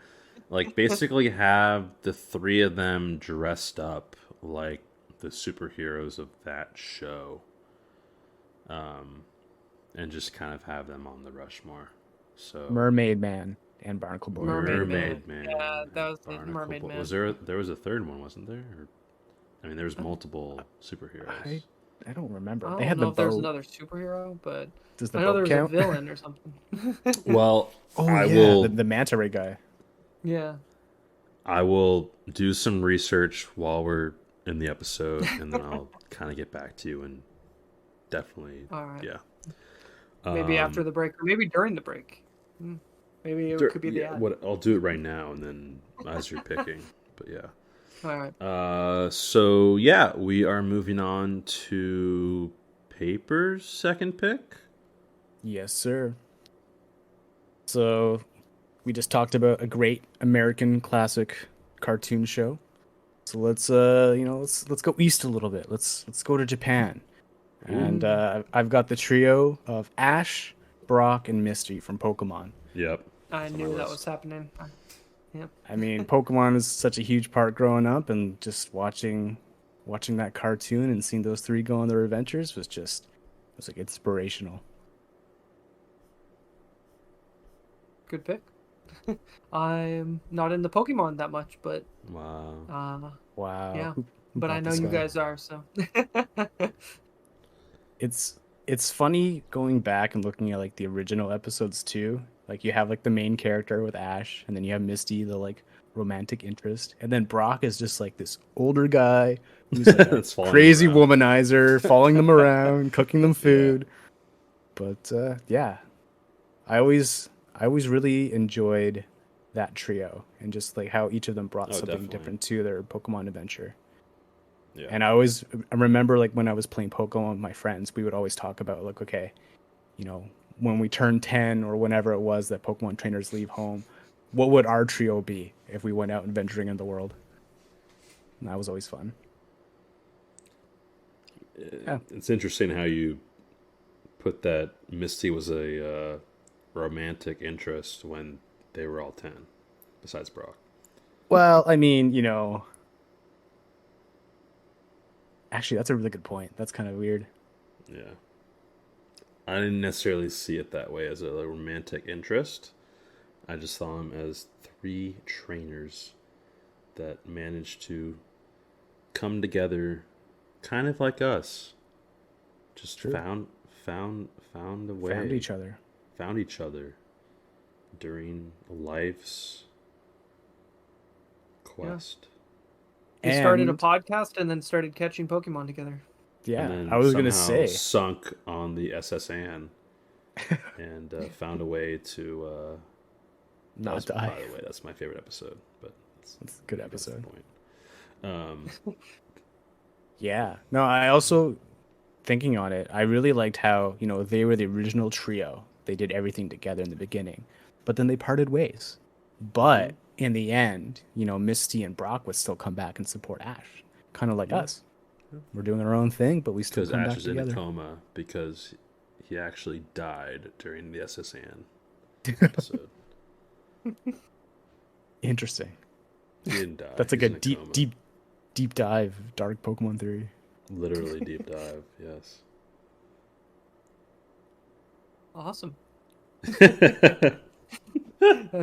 Like basically have the three of them dressed up like the superheroes of that show. And just kind of have them on the Rushmore. So Mermaid Man and Barnacle Boy. Mermaid Man. Yeah, that was the Barnacle Mermaid Boy. Man. Was there was a third one, wasn't there? Or, I mean, there was multiple superheroes. I don't remember. I They don't had know the if there's boat. another superhero, but Does the I know there boat was count? a villain or something. Well, Oh I yeah, will the manta ray guy. Yeah. I will do some research while we're in the episode, and then I'll kind of get back to you and definitely, All right. yeah. Maybe after the break, or maybe during the break. Maybe it could be the ad. What I'll do it right now, and then as you're picking, but yeah. All right. So yeah, we are moving on to Paper's second pick. Yes, sir. So we just talked about a great American classic cartoon show. So let's let's go east a little bit. Let's go to Japan. And I've got the trio of Ash, Brock, and Misty from Pokemon. Yep. I It's on knew my that list. was happening. Yep. I mean, Pokemon is such a huge part growing up, and just watching that cartoon and seeing those three go on their adventures was like inspirational. Good pick. I'm not into Pokemon that much, but Wow. Wow. yeah. Who But I brought know this you guy? guys are, so. It's funny going back and looking at like the original episodes too. Like you have like the main character with Ash, and then you have Misty, the like romantic interest, and then Brock is just like this older guy who's like a That's following crazy them around. womanizer, following them around, cooking them food. But yeah, I always really enjoyed that trio and just like how each of them brought Oh, something definitely. different to their Pokemon adventure. Yeah. And I remember like when I was playing Pokemon with my friends, we would always talk about like, okay, you know, when we turn 10 or whenever it was that Pokemon trainers leave home, what would our trio be if we went out adventuring in the world? And that was always fun. Yeah. It's interesting how you put that Misty was a romantic interest when they were all 10, besides Brock. Well, I mean, actually, that's a really good point. That's kind of weird. Yeah. I didn't necessarily see it that way as a romantic interest. I just saw them as 3 trainers that managed to come together kind of like us. Just True. found a way. Found each other during life's quest. We started a And- podcast and then started catching Pokemon together. Yeah, And then I was gonna somehow say. sunk on the SS Anne and found a way to Not die. By the way, that's my favorite episode. But That's a good that's the episode. point. Yeah. No, I also, thinking on it, I really liked how, they were the original trio. They did everything together in the beginning, but then they parted ways. But in the end, Misty and Brock would still come back and support Ash, kind of like us. We're doing our own thing, but we still Because come Ash back is in a together. coma because he actually died during the SS Anne episode. Interesting. He didn't die. That's like He's a in deep, coma. deep dive, dark Pokemon theory. Literally deep dive, yes. Awesome.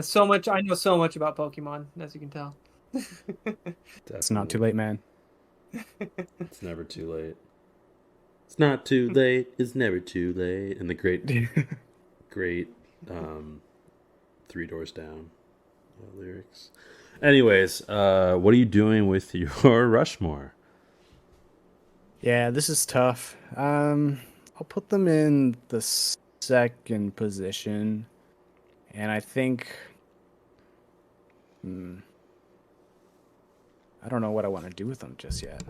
So much. I know so much about Pokemon, as you can tell. It's not too late, man. It's never too late. It's not too late. It's never too late. And the great 3 Doors Down lyrics. Anyways, what are you doing with your Rushmore? Yeah, this is tough. I'll put them in the second position, and I think, I don't know what I want to do with them just yet.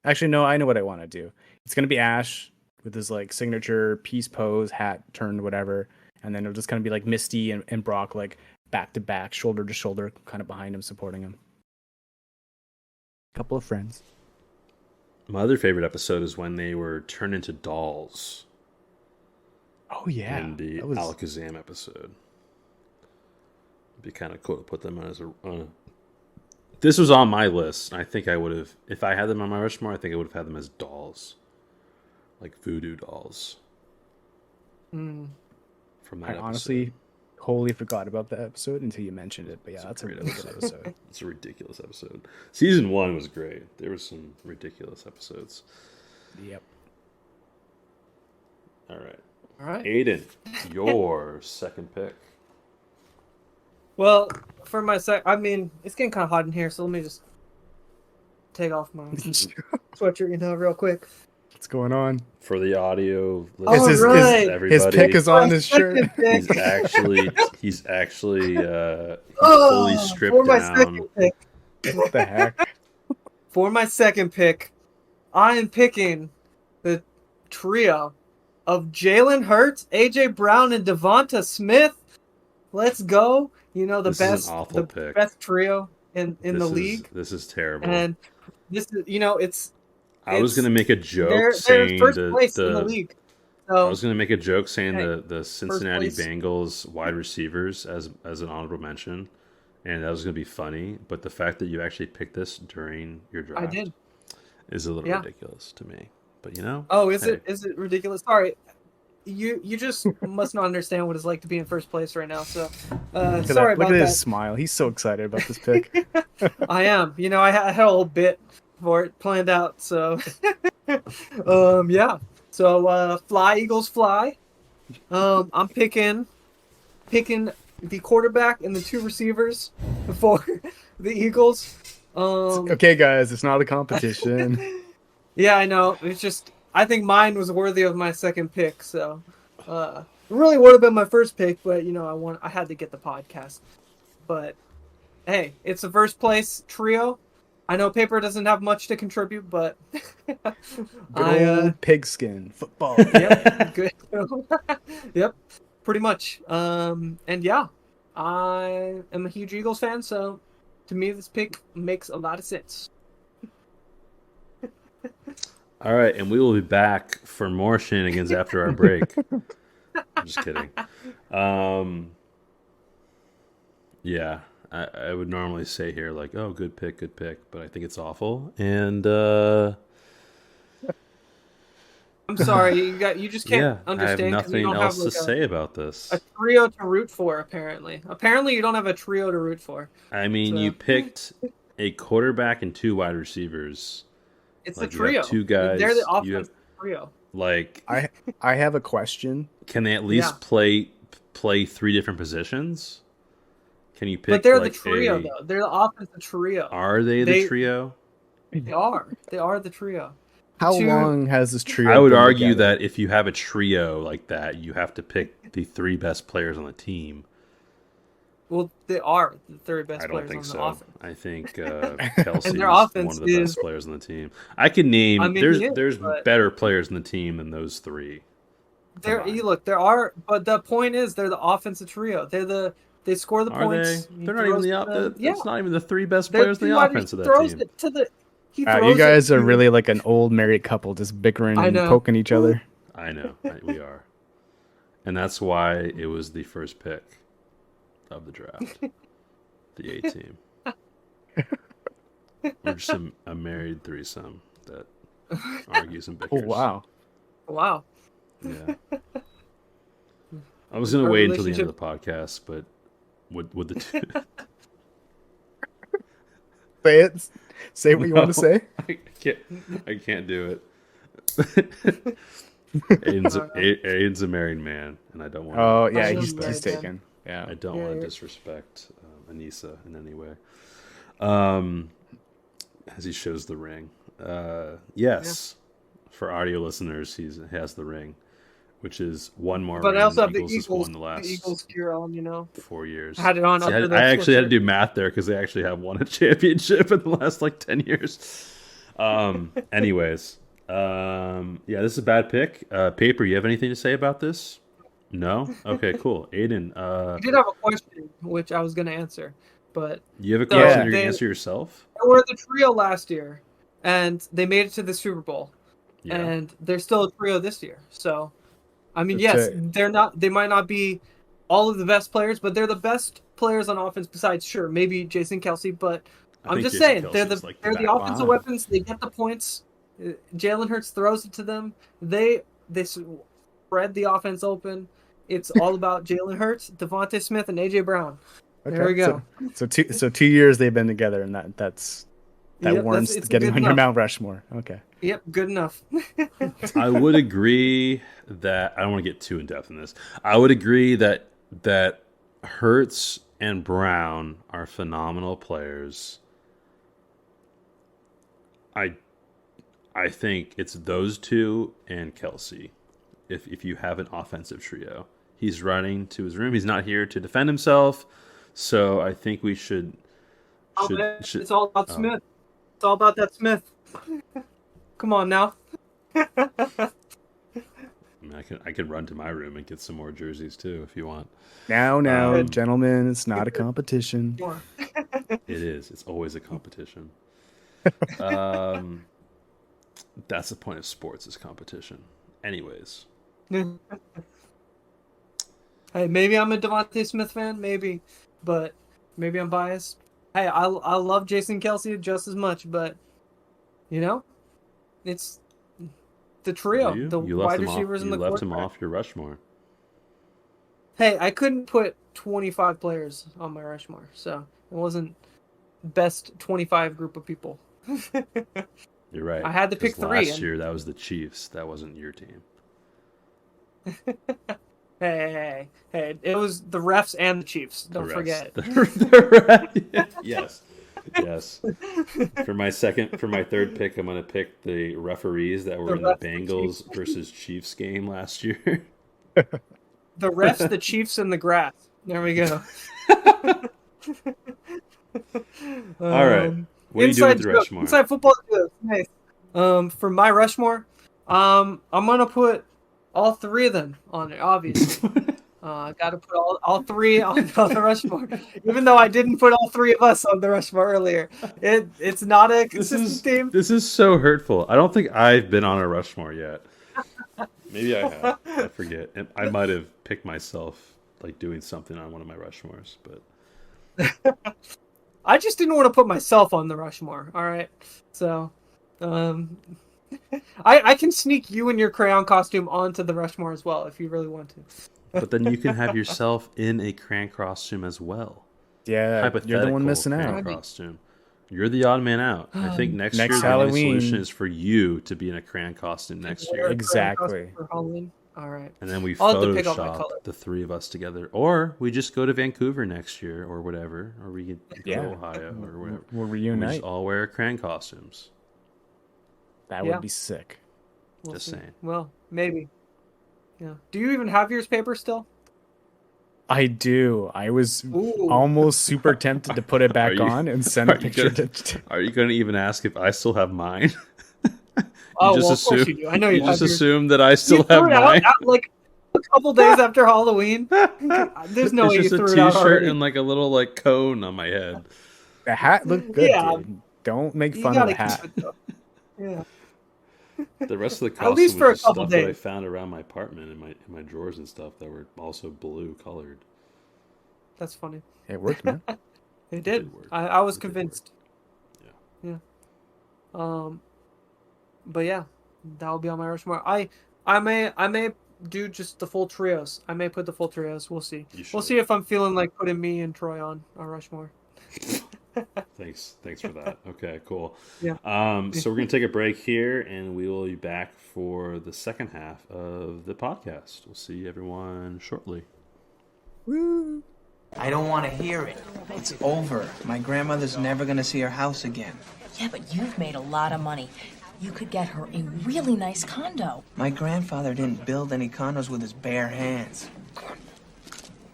Actually, no, I know what I want to do. It's gonna be Ash with his like signature peace pose, hat turned, whatever, and then it'll just kind of be like Misty and Brock like back to back, shoulder to shoulder, kind of behind him, supporting him. Couple of friends. My other favorite episode is when they were turned into dolls Oh yeah, in the that was- Alakazam episode. It'd be kind of cool to put them as a. This was on my list. I think I would have, if I had them on my Rushmore, I think I would have had them as dolls, like voodoo dolls. Mm. From that I episode. honestly wholly forgot about that episode until you mentioned it. But yeah, It's a that's a great really good episode. It's a ridiculous episode. Season 1 was great. There were some ridiculous episodes. Yep. All right. All right. Aidan, your second pick. Well, for my I mean, it's getting kind of hot in here, so let me just take off my sweatshirt, real quick. What's going on? For the audio All listeners, right. everybody, His pick is on his shirt. Second pick. he's actually fully stripped for my down. second pick. What the heck? For my second pick, I am picking the trio of Jalen Hurts, AJ Brown, and Devonta Smith. Let's go! The This is an best, awful the pick. best trio in the league. This is terrible. And this is, it's. I was gonna make a joke They're saying first place in the the league. I So was gonna make a joke saying Hey, the Cincinnati place. Bengals wide receivers as an honorable mention, and that was gonna be funny. But the fact that you actually picked this during your draft I did. is a little Yeah. ridiculous to me. But Oh, is hey. it? Is it ridiculous? Sorry. You just must not understand what it's like to be in first place right now. So, sorry Look about at that. his smile. He's so excited about this pick. I am. I had a whole bit for it planned out. So, yeah. So, fly Eagles fly. I'm picking the quarterback and the 2 receivers for the Eagles. Okay, guys, it's not a competition. Yeah, I know. It's just I think mine was worthy of my second pick. So, it really would have been my first pick, but I had to get the podcast. But hey, it's the first place trio. I know Paper doesn't have much to contribute, but Good old pigskin football. yep, good. Yep, pretty much. And yeah, I am a huge Eagles fan, so to me, this pick makes a lot of sense. All right, and we will be back for more shenanigans after our break. I'm just kidding. Yeah, I would normally say here like, oh, good pick, but I think it's awful. And I'm sorry, you just can't yeah, I have understand because you nothing don't have else to like say about this. a trio to root for. Apparently you don't have a trio to root for. I mean, So- you picked a quarterback and 2 wide receivers. It's Like, a you have trio. 2 guys. They're the You have offensive trio. like, I have a question. can they at least play 3 different positions? Can you pick? But they're like the trio, though. They're the offensive trio. Are they the trio? They are. They are the trio. How 2 long has this trio? I would been argue together? that if you have a trio like that, you have to pick the 3 best players on the team. Well, they are the third best I don't players think on so. the offense. I think Kelsey And is their one offense of the is- best players on the team. I can name. I mean, he is, there's but- better players on the team than those 3. There are, but the point is, they're the offensive trio. They score the Are points. they? He They're not even throws the. Yeah. That's not even the 3 best They're players in the wide- offense of he that throws team. it to the. He You throws guys it are to- really like an old married couple, just bickering I and know. poking each other. I know we are, and that's why it was the first pick of the draft, the A team. We're just a married threesome that argues and Oh bickers. wow! Wow. Yeah. I was gonna Our wait until the end of relationship- the podcast, but would the two? Say it. Say what you want to say. I can't do it. Aiden's a married man, and I don't want. Oh yeah, I he's love that. taken. I Yeah. don't Yeah, want to yeah. disrespect Anissa in any way. As he shows the ring. Yes, for audio listeners, he has the ring, which is one more. But ring I also have the the Eagles has Eagles. won the last The Eagles gear on, 4 years. I had it on See, under the I actually had to sweatshirt. do math there because they actually have won a championship in the last 10 years. Anyways, yeah, this is a bad pick. Paper, you have anything to say about this? No? Okay, cool. Aidan, I did have a question, which I was going to answer, but you have a So question you're going they- to answer yourself? they were the trio last year, and they made it to the Super Bowl, Yeah. and they're still a trio this year. So, I mean, That's yes, it. they're not. They might not be all of the best players, but they're the best players on offense. Besides, sure, maybe Jason Kelsey, but I I'm think just Jason saying they're Kelsey's the like they're the back- offensive Wow. weapons. They get the points. Jalen Hurts throws it to them. They spread the offense open. It's all about Jalen Hurts, Devontae Smith, and AJ Brown. There we go. So 2 years they've been together, and that Yep, warrants it's getting good on your enough. Mount Rushmore. Okay. Yep, good enough. I would agree that I don't want to get too in depth in this. I would agree that Hurts and Brown are phenomenal players. I think it's those 2 and Kelsey. If you have an offensive trio, he's running to his room. He's not here to defend himself, so I think we should. It's all about oh. Smith. It's all about that Smith. Come on now. I mean, I could run to my room and get some more jerseys too if you want. Now, Um, gentlemen, it's not a competition. It is. It's always a competition. That's the point of sports, is competition. Anyways, Hey, maybe I'm a Devontae Smith fan, maybe, but maybe I'm biased. Hey, I love Jason Kelsey just as much, but it's the trio, you the left wide him off. receivers and You the left him quarterback. off your Rushmore. Hey, I couldn't put 25 players on my Rushmore, so it wasn't best 25 group of people. You're right. I had to 'cause pick 3. Last year, that was the Chiefs. That wasn't your team. Hey, it was the refs and the Chiefs. Don't The forget. refs. Yes. For my third pick, I'm going to pick the referees that were The in the refs and Bengals versus Chiefs game last year. The refs, the Chiefs, and the grass. There we go. All right. What do you do with your Rushmore? Inside football jokes. Nice. For my Rushmore, I'm gonna put all 3 of them on there. Obviously, I got to put all 3 on the Rushmore. Even though I didn't put all 3 of us on the Rushmore earlier, it's not a consistent team. This is so hurtful. I don't think I've been on a Rushmore yet. Maybe I have. I forget. And I might have picked myself like doing something on one of my Rushmores, but I just didn't want to put myself on the Rushmore. All right, so I can sneak you in your crayon costume onto the Rushmore as well if you really want to. But then you can have yourself in a crayon costume as well. Yeah, you're the one missing crayon out. costume. You're the odd man out. I think next year the only Halloween solution is for you to be in a crayon costume next year. Exactly. For Halloween. All right. And then we I'll have to pick out my Photoshop color. the three of us together. Or we just go to Vancouver next year or whatever. Or we can go to Ohio or whatever. We'll We reunite. just all wear crayon costumes. That Yeah. would be sick. We'll Just see. saying. Well, maybe. Yeah. Do you even have yours paper still? I do. I was Ooh. almost super tempted to put it back Are you- on and send a are you picture gonna- to. Are you going to even ask if I still have mine? Oh, just well, of course assume- you do. I know You you have just yours. assume that I You still threw have it out mine. at, like a couple days after Halloween. There's no way It's you just a threw it out t-shirt already. and like a little like cone on my head. The hat looked good, Yeah. dude. Don't make You fun of gotta the hat. keep it though. Yeah. The rest of the At costume least was for a just couple stuff that I days. found around my apartment in my drawers and stuff that were also blue colored. That's funny. It worked, man. It did did. work. I was It did work. convinced. Yeah. But yeah, that will be on my Rushmore. I may do just the full trios. I may put the full trios. We'll see. You We'll should. see if I'm feeling like putting me and Troy on Rushmore. Thanks for that. Okay, cool. Yeah. So we're gonna take a break here, and we will be back for the second half of the podcast. We'll see everyone shortly. Woo. I don't want to hear it. It's over. My grandmother's never gonna see her house again. Yeah, but you've made a lot of money. You could get her a really nice condo. My grandfather didn't build any condos with his bare hands.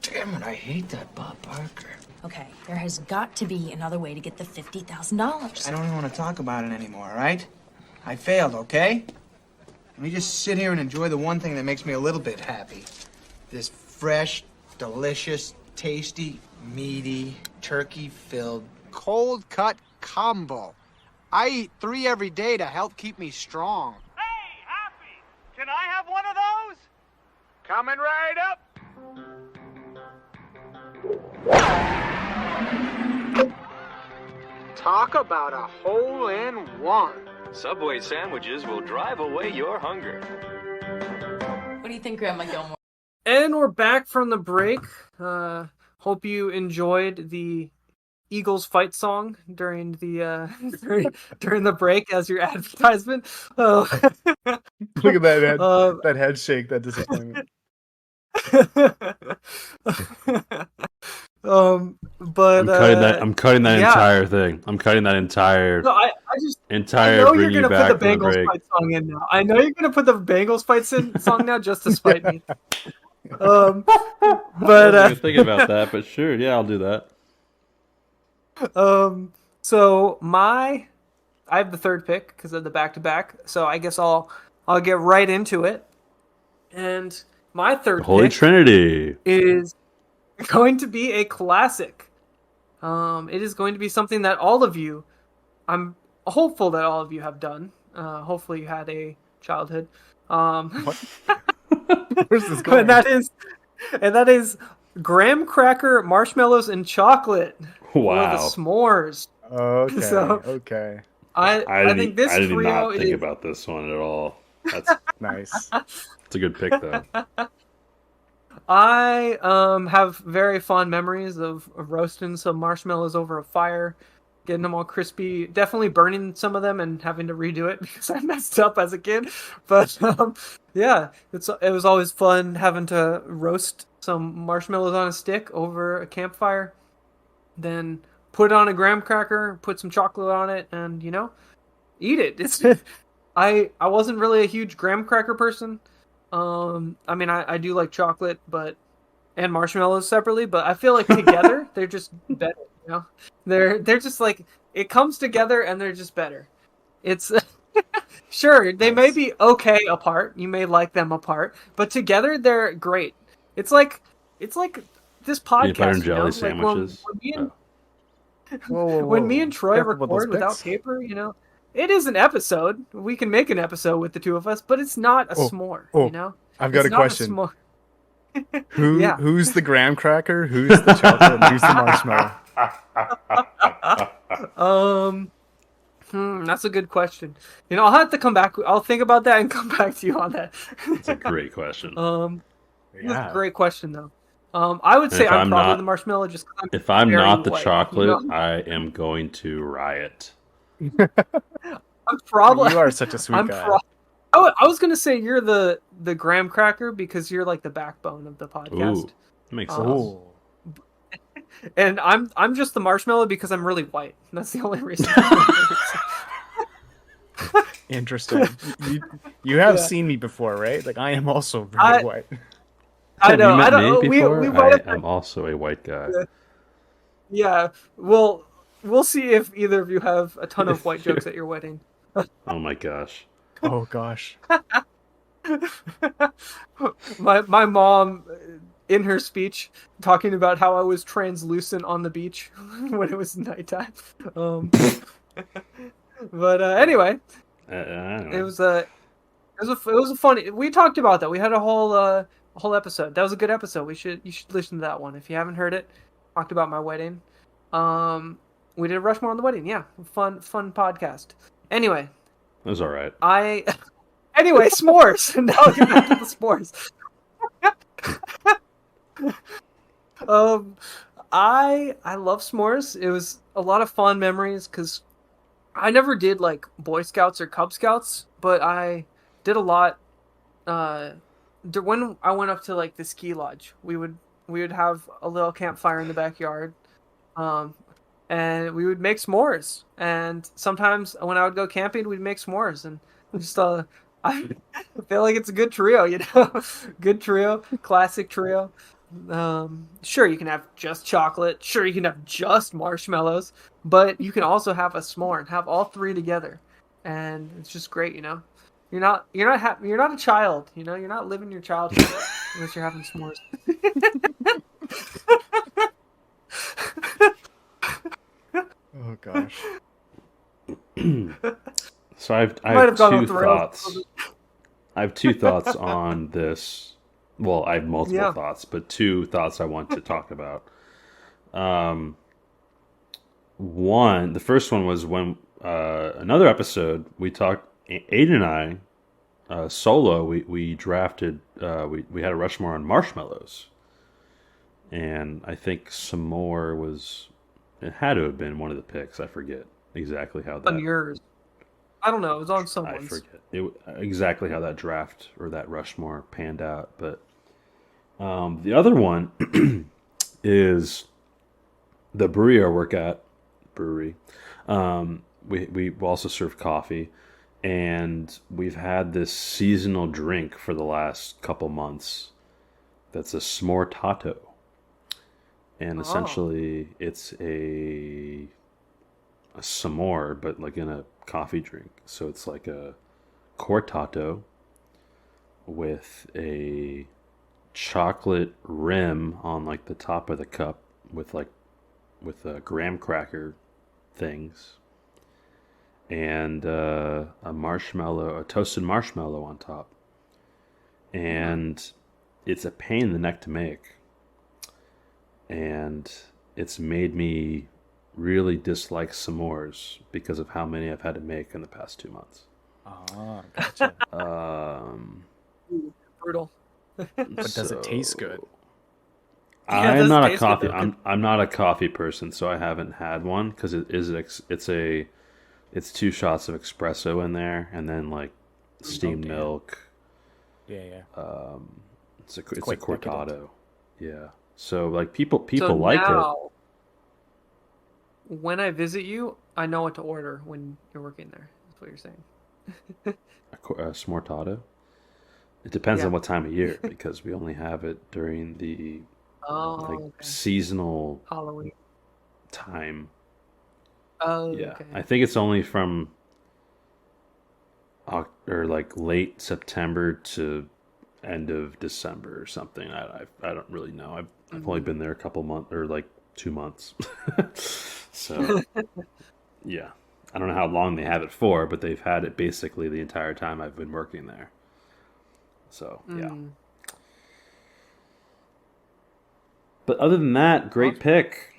Damn it, I hate that Bob Barker. Okay, there has got to be another way to get the $50,000. I don't even want to talk about it anymore, all right? I failed, okay? Let me just sit here and enjoy the one thing that makes me a little bit happy. This fresh, delicious, tasty, meaty, turkey-filled, cold-cut combo. I eat 3 every day to help keep me strong. Hey, Happy! Can I have one of those? Coming right up! Talk about a hole-in-one. Subway sandwiches will drive away your hunger. What do you think, Grandma Gilmore? And we're back from the break. Hope you enjoyed the Eagles fight song during the during the break as your advertisement. Oh. Look at that head, Um, that head shake, that disappointment. But I'm cutting that yeah. entire thing. I'm cutting that entire No, I just I entire know bring you're you gonna back put the from the Bengals break. fight song in now. I know you're gonna put the Bengals fight song now just to spite me. I But wasn't even thinking about that, but sure, yeah, I'll do that. So I have the third pick because of the back-to-back. So I guess I'll get right into it. And my third Holy pick Trinity. is going to be a classic. It is going to be something that all of you, I'm hopeful that all of you have done. Hopefully you had a childhood. Where's this going? And that is graham cracker, marshmallows, and chocolate. Wow. For the s'mores. Okay. So- Okay. I think this I did trio not think is about this one at all. That's Nice. it's a good pick though. I have very fond memories of roasting some marshmallows over a fire, getting them all crispy, definitely burning some of them and having to redo it because I messed up as a kid. But yeah, it was always fun having to roast some marshmallows on a stick over a campfire, then put it on a graham cracker, put some chocolate on it, and eat it. It's I wasn't really a huge graham cracker person. I mean, I do like chocolate, and marshmallows separately, but I feel like together they're just better. They're just like it comes together and they're just better. It's sure they may be okay apart. You may like them apart, but together they're great. It's like this podcast. Peanut butter and jelly Like sandwiches. when me and Troy Careful with those record without picks. paper, it is an episode. We can make an episode with the two of us, but it's not a s'more. I've got It's a not question. s'more. Who Yeah. who's the graham cracker? Who's the chocolate? And who's the marshmallow? That's a good question. I'll have to come back. I'll think about that and come back to you on that. It's a great question. That's a great question though. I would And say if I'm I'm probably not- the marshmallow just 'cause I'm If I'm very not the white, chocolate, I am going to riot. I'm probably. You are such a sweet guy. I was gonna say you're the graham cracker because you're like the backbone of the podcast. Ooh, makes sense. Oh. And I'm just the marshmallow because I'm really white. That's the only reason. Interesting. You have Yeah. seen me before, right? Like I am also very white. I know. Have you met I don't. me before? We might have. I am also a white guy. Yeah. We'll see if either of you have a ton of white jokes at your wedding. Oh my gosh. Oh gosh. My mom, in her speech, talking about how I was translucent on the beach when it was nighttime. But anyway, I don't it know. was a funny. We talked about that. We had a whole episode. That was a good episode. You should listen to that one if you haven't heard it. Talked about my wedding. We did Rushmore on the wedding. Yeah, fun podcast. Anyway, It was all right. Anyway, s'mores. Now I'll get back to the s'mores. I love s'mores. It was a lot of fun memories because I never did like Boy Scouts or Cub Scouts, but I did a lot. When I went up to like the ski lodge, we would have a little campfire in the backyard, and we would make s'mores. And sometimes when I would go camping, we'd make s'mores, and just I feel like it's a good trio, good trio, classic trio. Sure, you can have just chocolate. Sure, you can have just marshmallows, but you can also have a s'more and have all three together, and it's just great. You're not a child. You're not living your childhood unless you're having s'mores. Oh gosh. So I have Might have gone off two the rails. thoughts. I have two thoughts on this. Well, I have multiple thoughts, but two thoughts I want to talk about. The first one was when another episode we talked. Aidan and I solo. We drafted. We had a Rushmore on marshmallows, and I think some more was. It had to have been one of the picks. I forget exactly how that. On yours. I don't know. It was on someone's. I forget exactly how that draft or that Rushmore panned out, but the other one is the brewery I work at. We also serve coffee, and we've had this seasonal drink for the last couple months. That's a s'more tato, and essentially it's a s'more, but like in a coffee drink. So it's like a cortato with a chocolate rim on like the top of the cup with graham cracker things and a toasted marshmallow on top. And it's a pain in the neck to make. And it's made me really dislike s'mores because of how many I've had to make in the past 2 months. Oh, gotcha. Brutal. But does it taste good? I'm not a coffee. I'm not a coffee person, so I haven't had one because it's 2 shots of espresso in there and then like steamed milk. Yeah. It's a cortado. Yeah. So like people So like now, when I visit you, I know what to order when you're working there. That's what you're saying. it. A smortado. It depends on what time of year because we only have it during the seasonal Halloween time. Oh, yeah. okay. I think it's only from or like late September to end of December or something. I don't really know. I've only been there a couple months or like 2 months. So yeah, I don't know how long they have it for, but they've had it basically the entire time I've been working there. So yeah. But other than that, great pick.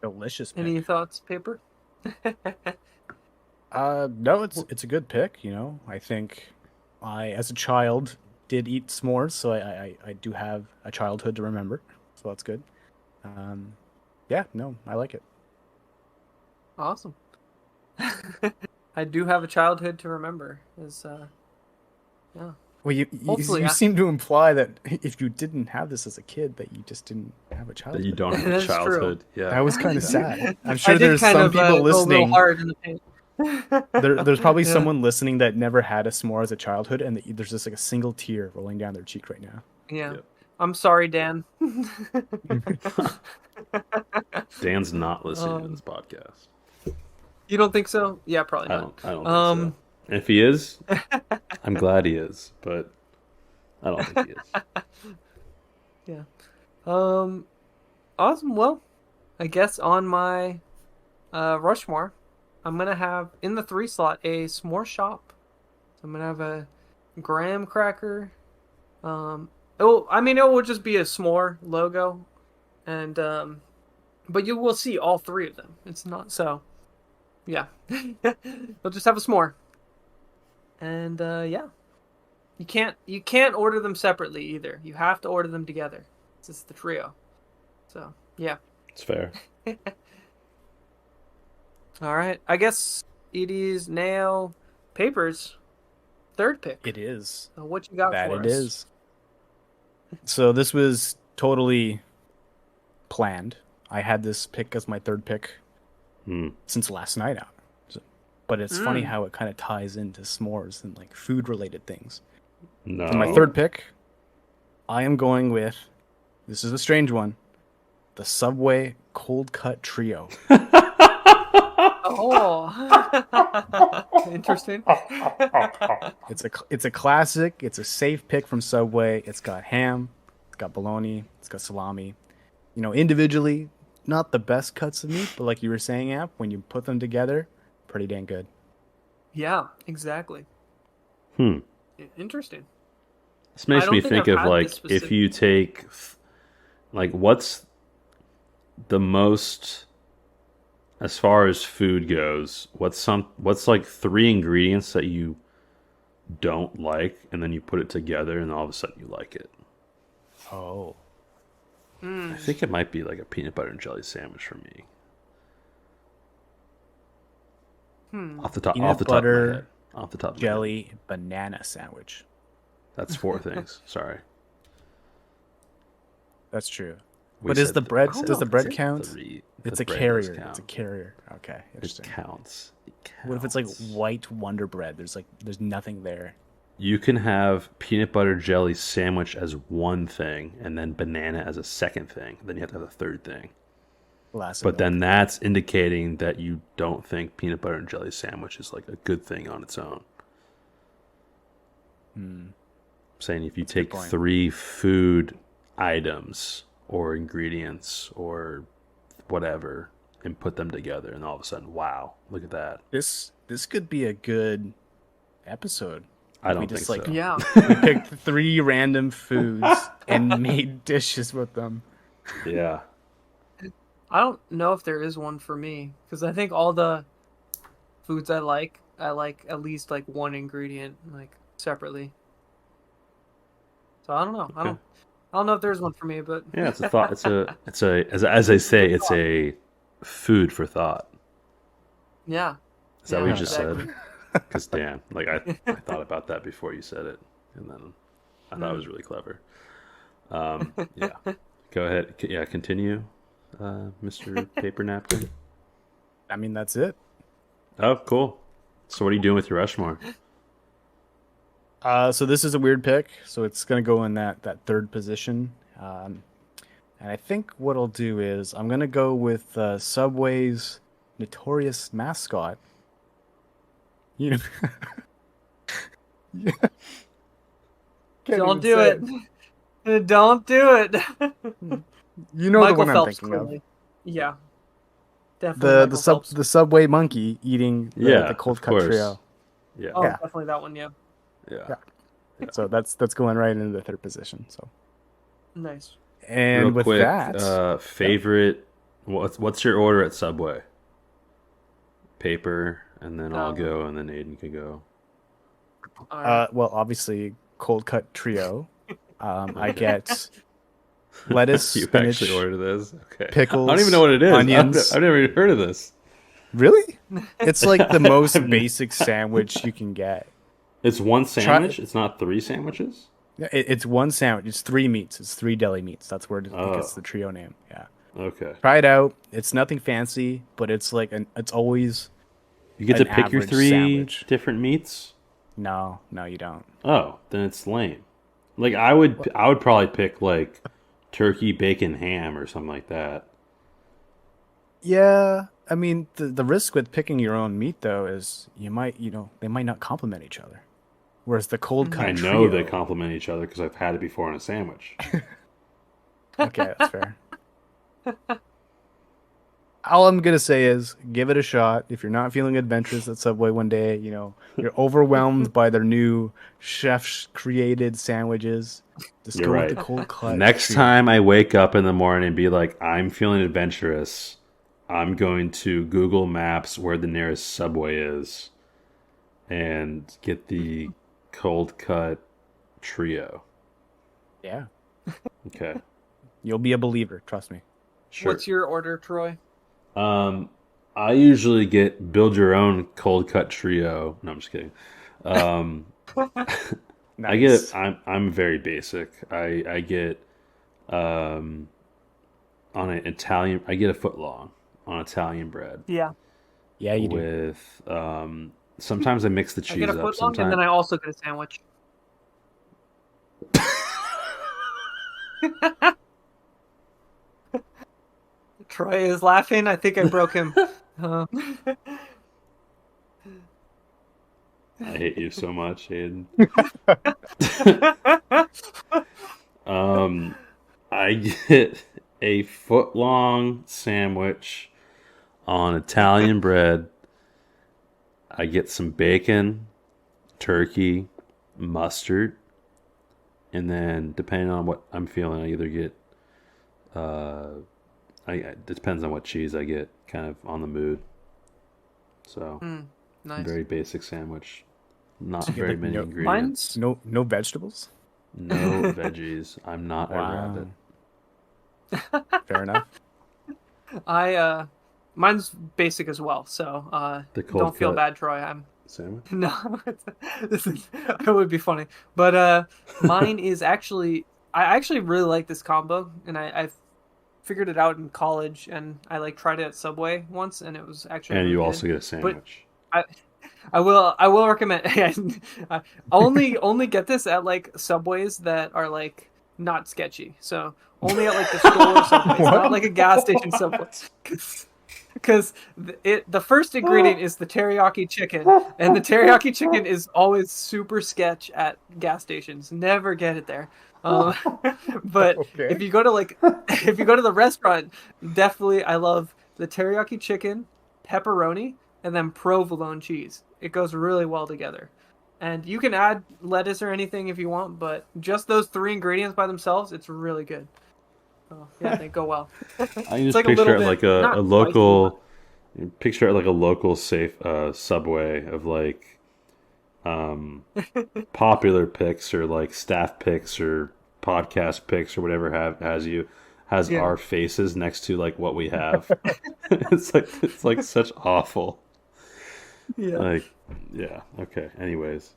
Delicious. Any Pick. thoughts, Paper? No, it's a good pick. You know, I think I, as a child, did eat s'mores, so I do have a childhood to remember, so that's good. Yeah, no, I like it. Awesome. I do have a childhood to remember. Yeah. Well, Hopefully you I- seem to imply that if you didn't have this as a kid, that you just didn't have a That childhood. you don't have a That's true. childhood. Yeah. That was kind of sad. I'm I sure did there's kind some of, people go a little listening. hard in the paint. There's probably Yeah. someone listening that never had a s'more as a childhood, and there's just like a single tear rolling down their cheek right now. Yeah. Yep. I'm sorry, Dan. Dan's not listening to this podcast. You don't think so? Yeah, probably not. I don't think so. If he is, I'm glad he is, but I don't think he is. Yeah. Awesome. Well, I guess on my Rushmore, I'm gonna have in the 3 slot a s'more shop. So I'm gonna have a graham cracker. It will just be a s'more logo, and but you will see all 3 of them. It's not so. Yeah, they'll just have a s'more, and yeah, you can't order them separately either. You have to order them together. This is the trio. So yeah. It's fair. All right. I guess it is now Paper's third pick. It is. What you got That for it us? is. So this was totally planned. I had this pick as my third pick since last night out. But it's funny how it kind of ties into s'mores and like food related things. No. For my third pick, I am going with, this is a strange one, the Subway Cold Cut Trio. Oh, interesting. It's a classic. It's a safe pick from Subway. It's got ham, it's got bologna, it's got salami. You know, individually, not the best cuts of meat, but like you were saying, App, when you put them together, pretty dang good. Yeah, exactly. Interesting. This makes I don't me think think I've of had like this if you take like what's the most as far as food goes, what's like 3 ingredients that you don't like and then you put it together and all of a sudden you like it. Oh. I think it might be like a peanut butter and jelly sandwich for me. Off the top of my head. Off the top of my head. Jelly banana sandwich. That's 4 things. Sorry. That's true. We But is said the bread? I don't Does know the if bread it's count? 3. It's The a bread does carrier. count. It's a carrier. Okay, It interesting. counts. What if it's like white Wonder Bread? There's nothing there. You can have peanut butter jelly sandwich as one thing and then banana as a second thing. Then you have to have a third thing. But then that's indicating that you don't think peanut butter and jelly sandwich is like a good thing on its own. I'm saying if you take 3 food items or ingredients or whatever and put them together and all of a sudden, wow, look at that. This could be a good episode. I We don't just, think so. Yeah. We picked 3 random foods and made dishes with them. Yeah. I don't know if there is one for me because I think all the foods I like at least like one ingredient like separately. So I don't know. I don't know if there's one for me, but Yeah, it's a thought. It's a as I say, it's a food for thought. yeah. Is that what you Yeah, just exactly. said? Because Dan, like I thought about that before you said it, and then I thought it was really clever. Yeah, go ahead. Yeah, continue, Mr. Paper Napkin. I mean, that's it. Oh, cool. So, what are you doing with your Rushmore? So this is a weird pick. So it's gonna go in that third position. And I think what I'll do is I'm gonna go with Subway's notorious mascot. You know. Yeah. Can't Don't even do say it. Don't do it. You know Michael the one Phelps, I'm thinking clearly. Yeah. Definitely. the Subway monkey eating the cold of cut course. trio. Yeah. Oh, Yeah. definitely that one. Yeah. Yeah. So that's going right into the third position. So Nice. And Real with quick, that, favorite. What's your order at Subway? Paper, and then I'll go, and then Aidan can go. well, obviously, cold cut trio. I get lettuce, You spinach, actually ordered this? Okay. pickles, I don't even know what it is. onions. I've never even heard of this. Really? It's like the most I've- basic sandwich you can get. It's one sandwich. It's not 3 sandwiches. It's one sandwich. It's 3 meats. It's 3 deli meats. That's where it gets Oh. the trio name. Yeah. Okay. Try it out. It's nothing fancy, but it's like it's always You get to an pick your average 3 sandwich. different meats. No, you don't. Oh, then it's lame. Like I would probably pick like turkey, bacon, ham, or something like that. Yeah, I mean the risk with picking your own meat though is they might not complement each other. Whereas the cold cut I trio, know they complement each other because I've had it before in a sandwich. Okay, that's fair. All I'm gonna say is give it a shot. If you're not feeling adventurous at Subway one day, you're overwhelmed by their new chef's created sandwiches. Just You're go right. with the cold cut. Next trio. time I wake up in the morning and be like, I'm feeling adventurous, I'm going to Google Maps where the nearest Subway is and get the cold cut trio. Yeah, Okay. you'll be a believer. Trust me. Sure. What's your order, Troy? I usually get build your own cold cut trio. No, I'm just kidding. I get I'm very basic. I get on an Italian. I get a foot long on Italian bread. Yeah. Yeah, you do. With sometimes I mix the I cheese get a up. foot long, Sometimes and then I also get a sandwich. Troy is laughing. I think I broke him. I hate you so much, Aidan. I get a foot long sandwich on Italian bread. I get some bacon, turkey, mustard, and then depending on what I'm feeling, I either get it depends on what cheese I get, kind of on the mood. So, Nice. very basic sandwich. Not So you get, very like, many no- ingredients. No vegetables. No veggies. I'm not a rabbit. Fair enough. Mine's basic as well, so The cold don't feel cut bad, Troy. I'm sandwich? no, it would be funny, but mine is actually I actually really like this combo, and I figured it out in college, and I tried it at Subway once, and it was actually And really you good. also get a sandwich. I will recommend. I only get this at Subways that are not sketchy. So only at the store Subways, not like a gas station Subway. Because the first ingredient is the teriyaki chicken, and the teriyaki chicken is always super sketch at gas stations. Never get it there. But Okay. if you go to if you go to the restaurant, definitely I love the teriyaki chicken, pepperoni, and then provolone cheese. It goes really well together. And you can add lettuce or anything if you want, but just those 3 ingredients by themselves, it's really good. So, yeah, they go well. I can It's just like a picture little it like bit- not a local picture it like a local safe Subway of popular picks or staff picks or podcast picks or whatever has Yeah. our faces next to what we have. it's such awful. Yeah. Yeah, okay. Anyways.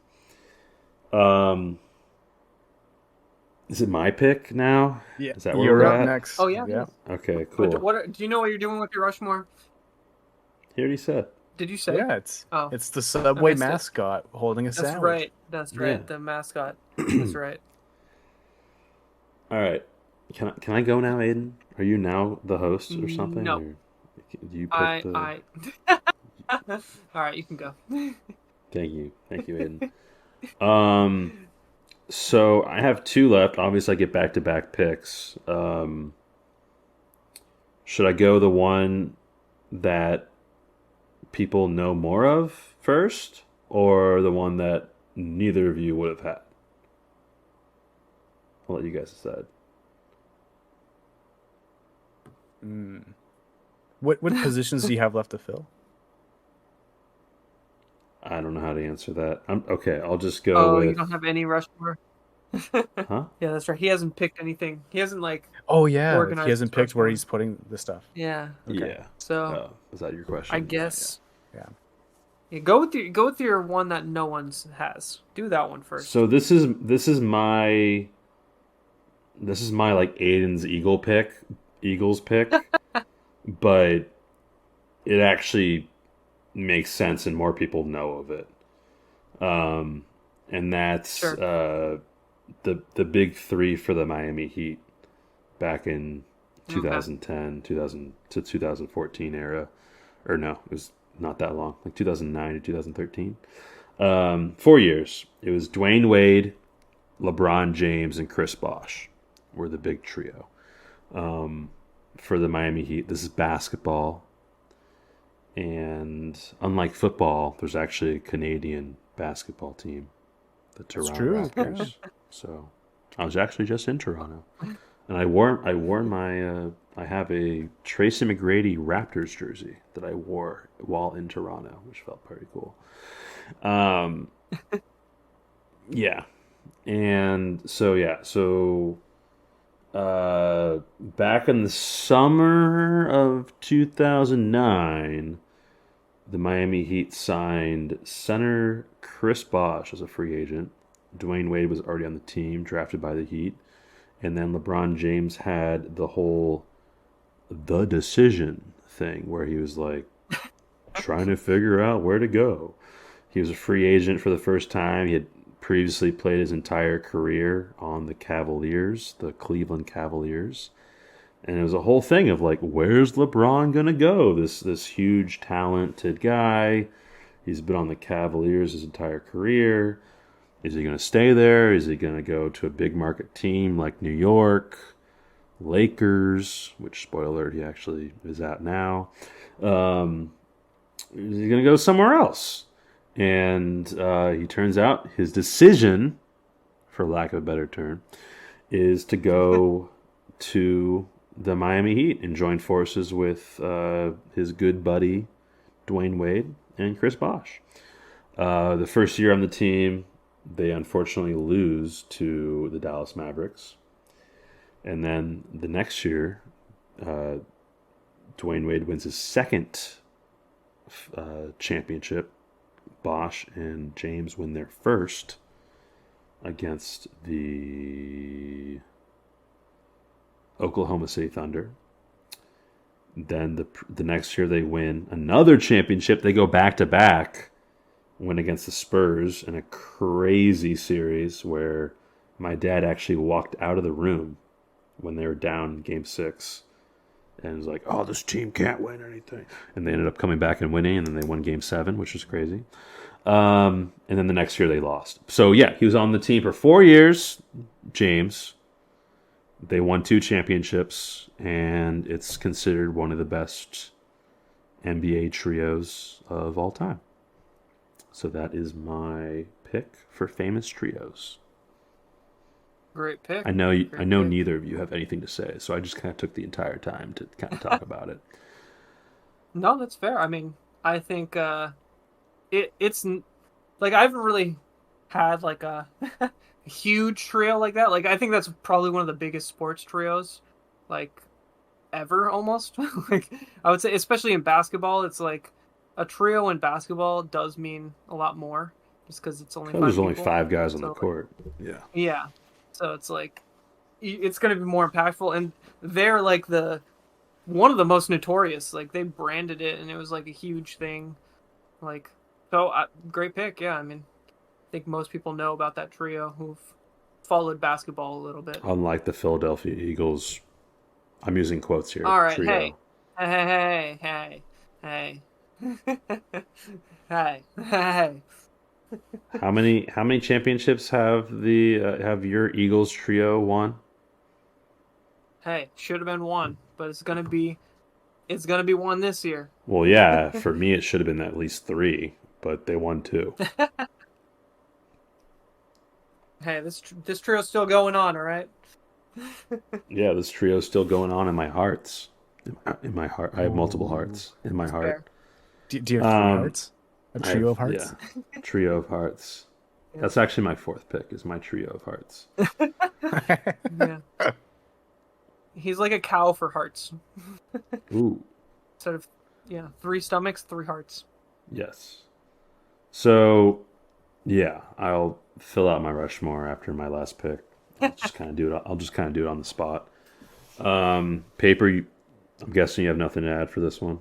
Is it my pick now? Yeah, Is that where you're we're up at? next. Oh, yeah. Yeah. Okay, cool. Do you know what you're doing with your Rushmore? He already said. Did you say? Yeah, Oh. it's the Subway missed it. mascot holding a That's sandwich. right. That's right. Yeah. The mascot. That's right. All right. Can I go now, Aiden? Are you now the host or something? No. Or do you pick I. All right, you can go. Thank you, Aiden. So I have 2 left. Obviously, I get back-to-back picks. Should I go the one that people know more of first, or the one that neither of you would have had? I'll let you guys decide. What positions do you have left to fill? I don't know how to answer that. Okay, I'll just go Oh, with. you don't have any Rushmore? Huh? Yeah, that's right. He hasn't picked anything. He hasn't like. Oh yeah, organized he hasn't his picked where Rushmore. he's putting the stuff. Yeah. Okay. Yeah. So Is that your question? I guess. Yeah. Yeah, go with your one that no one's has. Do that one first. So this is my like Aidan's Eagles pick, but it actually makes sense and more people know of it. And that's Sure. the big three for the Miami Heat back in 2010, 2000 to 2014 era. Or no, it was not that long, like 2009 to 2013. 4 years. It was Dwayne Wade, LeBron James, and Chris Bosh were the big trio for the Miami Heat. This is basketball. And unlike football, there's actually a Canadian basketball team, the Toronto Raptors. So I was actually just in Toronto, and I wore my I have a Tracy McGrady Raptors jersey that I wore while in Toronto, which felt pretty cool. Yeah, and so back in the summer of 2009. The Miami Heat signed center Chris Bosh as a free agent. Dwayne Wade was already on the team, drafted by the Heat. And then LeBron James had the whole the decision thing where he was like trying to figure out where to go. He was a free agent for the first time. He had previously played his entire career on the Cavaliers, the Cleveland Cavaliers. And it was a whole thing of like, where's LeBron gonna go? This huge, talented guy. He's been on the Cavaliers his entire career. Is he gonna stay there? Is he gonna go to a big market team like New York, Lakers? Which, spoiler alert, he actually is at now. Is he gonna go somewhere else? And he turns out his decision, for lack of a better term, is to go to the Miami Heat and join forces with his good buddy Dwayne Wade and Chris Bosh. The first year on the team, they unfortunately lose to the Dallas Mavericks. And then the next year, Dwayne Wade wins his second championship. Bosh and James win their first against the Oklahoma City Thunder. Then the next year they win another championship. They go back to back, win against the Spurs in a crazy series where my dad actually walked out of the room when they were down Game 6 and was like, "Oh, this team can't win anything." And they ended up coming back and winning, and then they won Game 7, which was crazy. And then the next year they lost. So yeah, he was on the team for 4 years, James. They won 2 championships, and it's considered one of the best NBA trios of all time. So that is my pick for famous trios. Great pick. I know neither of you have anything to say, so I just kind of took the entire time to kind of talk about it. No, that's fair. I mean, I think it's like I haven't really had like a huge trio like that. Like I think that's probably one of the biggest sports trios like ever almost. Like I would say especially in basketball, it's like a trio in basketball does mean a lot more just cuz it's only There's 5 only people. 5 guys on So, the court. Yeah. Yeah. So it's like it's going to be more impactful, and they're like one of the most notorious. Like they branded it and it was like a huge thing. Like so great pick. Yeah, I mean I think most people know about that trio who've followed basketball a little bit. Unlike the Philadelphia Eagles, I'm using quotes here. All right, trio. hey, hey. How many championships have have your Eagles trio won? Hey, should have been one, but it's gonna be one this year. Well, yeah, for me it should have been at least 3, but they won 2. Hey, this trio's still going on, all right? Yeah, this trio's still going on in my hearts. In my heart, I have multiple hearts in my heart. Fair. Do you have three hearts? A trio of hearts? Yeah, trio of hearts. Yeah. That's actually my fourth pick. Is my trio of hearts. Yeah. He's like a cow for hearts. Ooh, Instead of 3 stomachs, 3 hearts. yes. So, yeah, I'll fill out my Rushmore after my last pick. I'll just kind of do it on the spot. Paper. I'm guessing you have nothing to add for this one.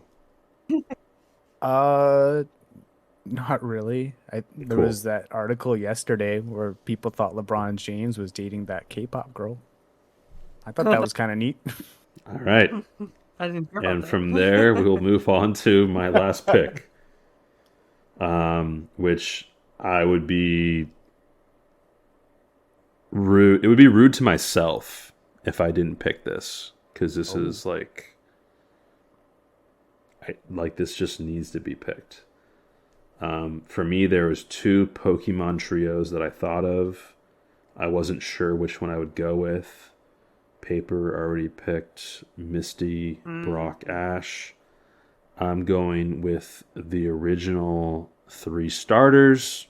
Not really. There Cool. was that article yesterday where people thought LeBron James was dating that K-pop girl. I thought that was kind of neat. All right. I didn't hear about And that. from there, we'll move on to my last pick, which I would be rude. It would be rude to myself if I didn't pick this, because this is like this just needs to be picked. For me, there was 2 Pokemon trios that I thought of. I wasn't sure which one I would go with. Paper already picked Misty, Brock, Ash. I'm going with the original 3 starters.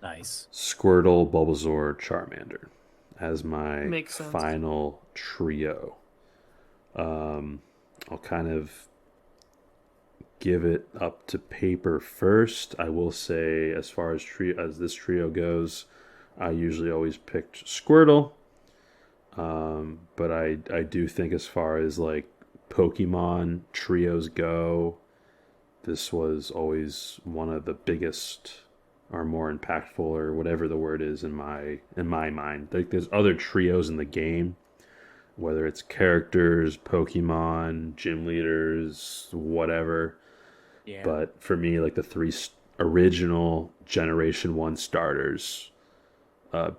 Nice. Squirtle, Bulbasaur, Charmander as my Makes sense. final trio. I'll kind of give it up to Paper first. I will say, as far as this trio goes, I usually always picked Squirtle. But I do think, as far as like Pokemon trios go, this was always one of the biggest or more impactful, or whatever the word is, in my mind. Like, there's other trios in the game, whether it's characters, Pokemon, gym leaders, whatever. Yeah. But for me, like, the 3 original Generation 1 starters,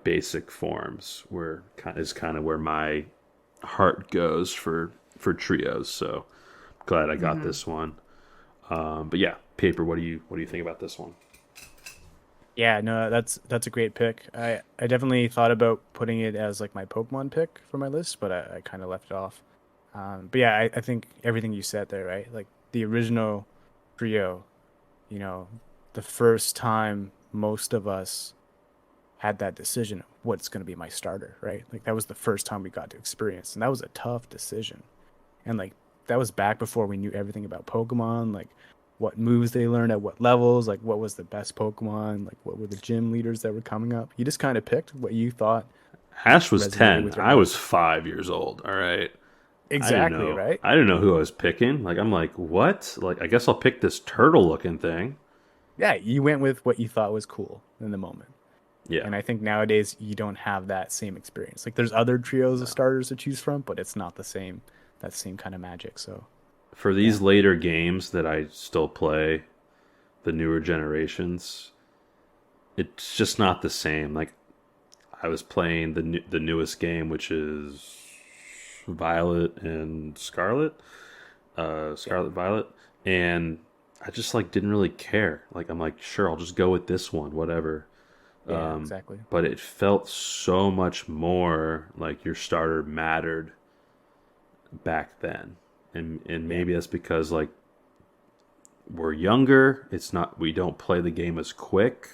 basic forms is kind of where my heart goes for trios. So glad I got this one. But yeah, Paper, what do you think about this one? Yeah, no, that's a great pick. I definitely thought about putting it as like my Pokemon pick for my list, but I kind of left it off. But yeah, I think everything you said there, right? Like the original trio, the first time most of us had that decision of what's going to be my starter, right? Like that was the first time we got to experience, and that was a tough decision. And like that was back before we knew everything about Pokemon, like what moves they learned at what levels, like what was the best Pokemon, like what were the gym leaders that were coming up. You just kind of picked what you thought. Ash was resonated 10. with your I heart. was 5 years old. All right. Exactly, right? I didn't know who I was picking. Like, I'm like, what? Like, I guess I'll pick this turtle looking thing. Yeah, you went with what you thought was cool in the moment. Yeah. And I think nowadays you don't have that same experience. Like there's other trios of starters to choose from, but it's not that same kind of magic. So For these later games that I still play, the newer generations, it's just not the same. Like, I was playing the newest game, which is Violet and Scarlet, Scarlet Violet, and I just like didn't really care. Like, I'm like, sure, I'll just go with this one, whatever. yeah, exactly. But it felt so much more like your starter mattered back then, and maybe that's because like we're younger. We don't play the game as quick.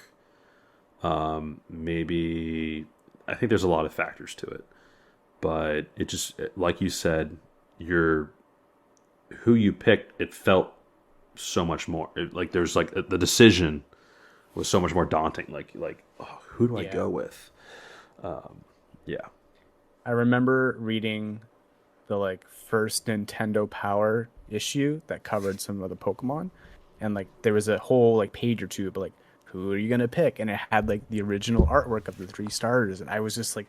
Maybe I think there's a lot of factors to it, but it just, like you said, who you picked, it felt so much more. Like there's like the decision was so much more daunting. Like oh, who do I go with? Yeah. I remember reading the like first Nintendo Power issue that covered some of the Pokemon, and like there was a whole like page or two, but like who are you gonna pick? And it had like the original artwork of the 3 starters, and I was just like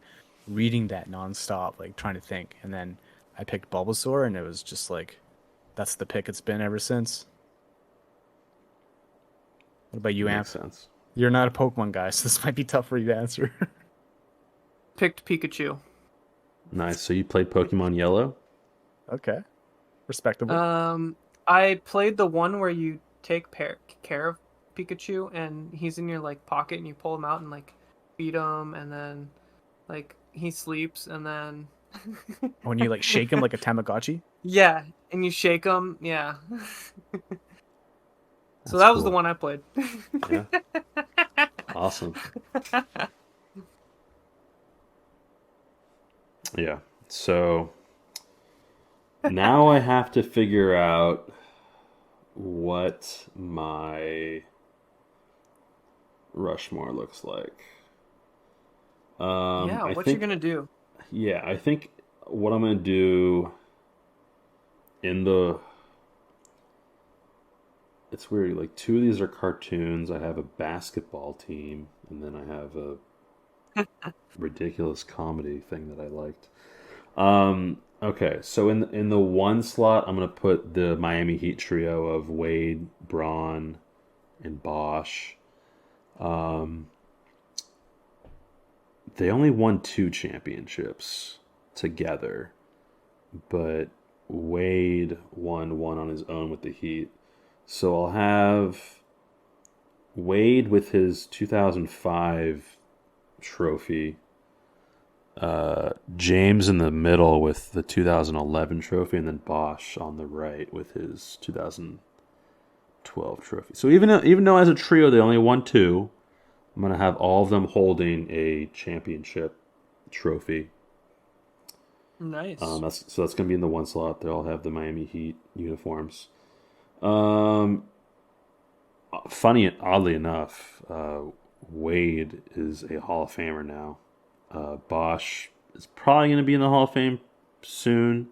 reading that nonstop, like trying to think. And then I picked Bulbasaur, and it was just like that's the pick it's been ever since. What about you, Amp? Makes sense. You're not a Pokemon guy, so this might be tough for you to answer. Picked Pikachu. Nice. So you played Pokemon Yellow? Okay, respectable. I played the one where you take care of Pikachu, and he's in your like pocket, and you pull him out and like feed him, and then like he sleeps, and then When you like shake them like a Tamagotchi. Yeah, and you shake them. Yeah. So That's that was the cool. one I played. Yeah. Awesome. Yeah. So now I have to figure out what my Rushmore looks like. Yeah, I what you think, gonna do? yeah, I think what I'm gonna do in the, it's weird. Like two of these are cartoons. I have a basketball team, and then I have a ridiculous comedy thing that I liked. Okay, so in the one slot, I'm gonna put the Miami Heat trio of Wade, Braun, and Bosch. Um, they only won 2 championships together, but Wade won one on his own with the Heat. So I'll have Wade with his 2005 trophy. James in the middle with the 2011 trophy, and then Bosch on the right with his 2012 trophy. So even though as a trio they only won 2, I'm gonna have all of them holding a championship trophy. Nice. That's gonna be in the one slot. They all have the Miami Heat uniforms. Oddly enough, Wade is a Hall of Famer now. Bosch is probably going to be in the Hall of Fame soon.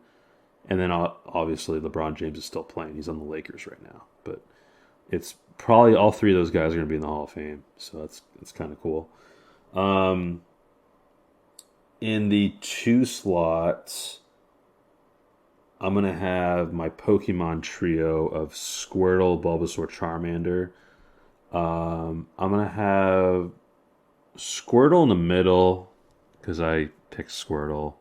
And then obviously LeBron James is still playing. He's on the Lakers right now. But it's probably all 3 of those guys are going to be in the Hall of Fame. So that's kind of cool. In the 2 slots, I'm going to have my Pokemon trio of Squirtle, Bulbasaur, Charmander. I'm going to have Squirtle in the middle, because I picked Squirtle.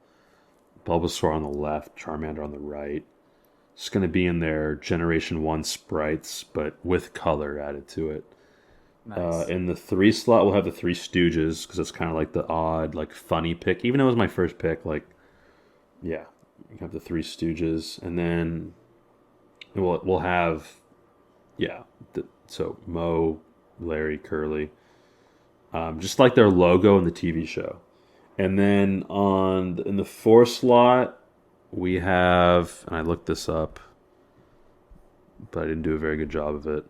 Bulbasaur on the left, Charmander on the right. It's going to be in their Generation 1 sprites, but with color added to it. Nice. In the 3 slot, we'll have the 3 Stooges, because it's kind of like the odd, like funny pick. Even though it was my first pick, like, yeah, you have the 3 Stooges. And then we'll have, yeah, so Mo, Larry, Curly. Just like their logo in the TV show. And then in the 4 slot, we have, and I looked this up, but I didn't do a very good job of it.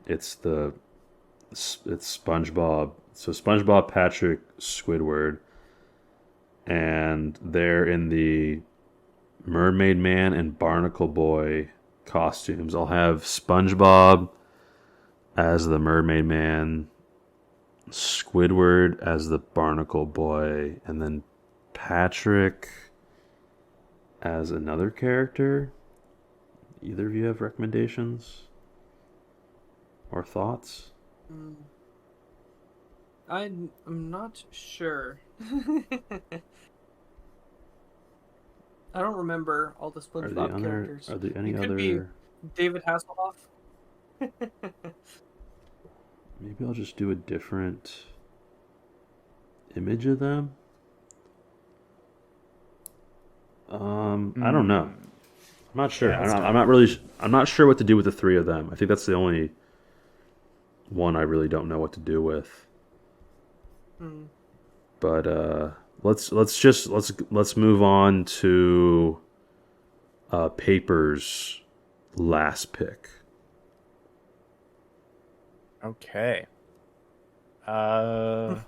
It's SpongeBob. So SpongeBob, Patrick, Squidward, and they're in the Mermaid Man and Barnacle Boy costumes. I'll have SpongeBob as the Mermaid Man, Squidward as the Barnacle Boy, and then Patrick as another character. Either of you have recommendations or thoughts? I'm not sure. I don't remember all the SpongeBob characters. Are there any it could other? Be David Hasselhoff. Maybe I'll just do a different image of them. I don't know. I'm not sure. Yeah, I'm not sure what to do with the 3 of them. I think that's the only one I really don't know what to do with. But let's move on to Paper's last pick. Okay. Let's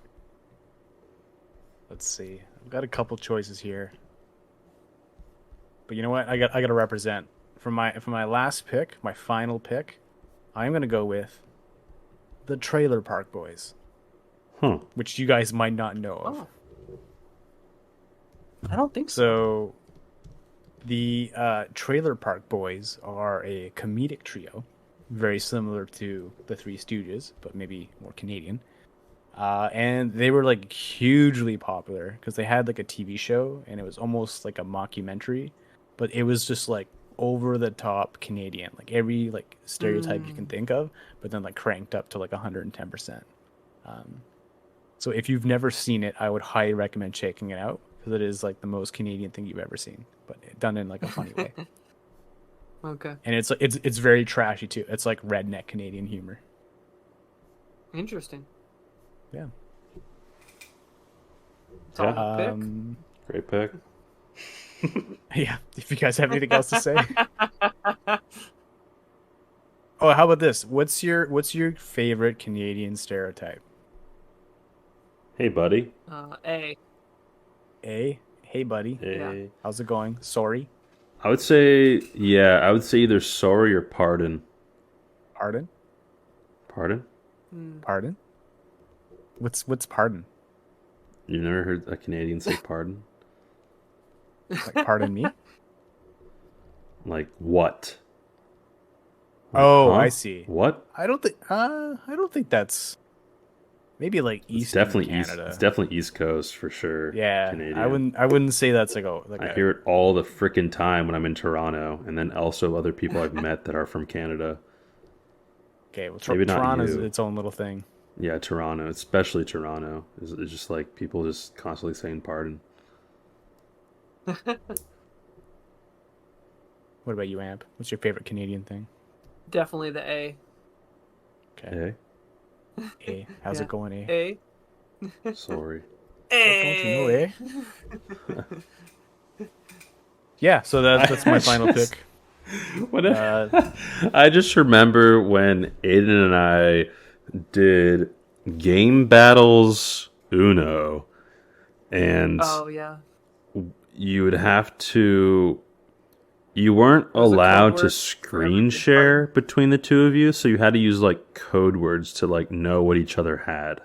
see. I've got a couple choices here. But you know what? I got to represent. For my last pick, my final pick, I'm going to go with the Trailer Park Boys. Which you guys might not know of. Oh. I don't think so. The Trailer Park Boys are a comedic trio, very similar to the 3 Stooges, but maybe more Canadian. And they were like hugely popular because they had like a TV show, and it was almost like a mockumentary, but it was just like over the top Canadian, like every like stereotype you can think of, but then like cranked up to like 110%. So if you've never seen it, I would highly recommend checking it out, because it is like the most Canadian thing you've ever seen, but done in like a funny way. Okay. And it's very trashy too. It's like redneck Canadian humor. Interesting. Yeah. Yeah. Pick. Great pick. Yeah. If you guys have anything else to say. Oh, how about this? What's your favorite Canadian stereotype? Hey, buddy. A. A. Hey, buddy. Hey. Yeah. How's it going? Sorry. I would say either sorry or pardon. Pardon? Pardon? Pardon? What's pardon? You've never heard a Canadian say pardon? Like pardon me? Like what? Like, Oh, huh? I see. What? I don't think that's maybe like It's Eastern definitely Canada. It's definitely East Coast for sure. Yeah, Canadian. I wouldn't say that's like I hear it all the freaking time when I'm in Toronto, and then also other people I've met that are from Canada. Okay, well, Maybe not Toronto's you. its own little thing. Yeah, Toronto, especially Toronto, is just like people just constantly saying pardon. What about you, Amp? What's your favorite Canadian thing? Definitely the A. Okay. A. How's it going, A? A. Sorry. A. Yeah, so that's my final pick. I just remember when Aidan and I did Game Battles Uno, and Oh yeah. you would have to. You weren't There's a allowed code to word for screen every share between the two of you, so you had to use like code words to like know what each other had.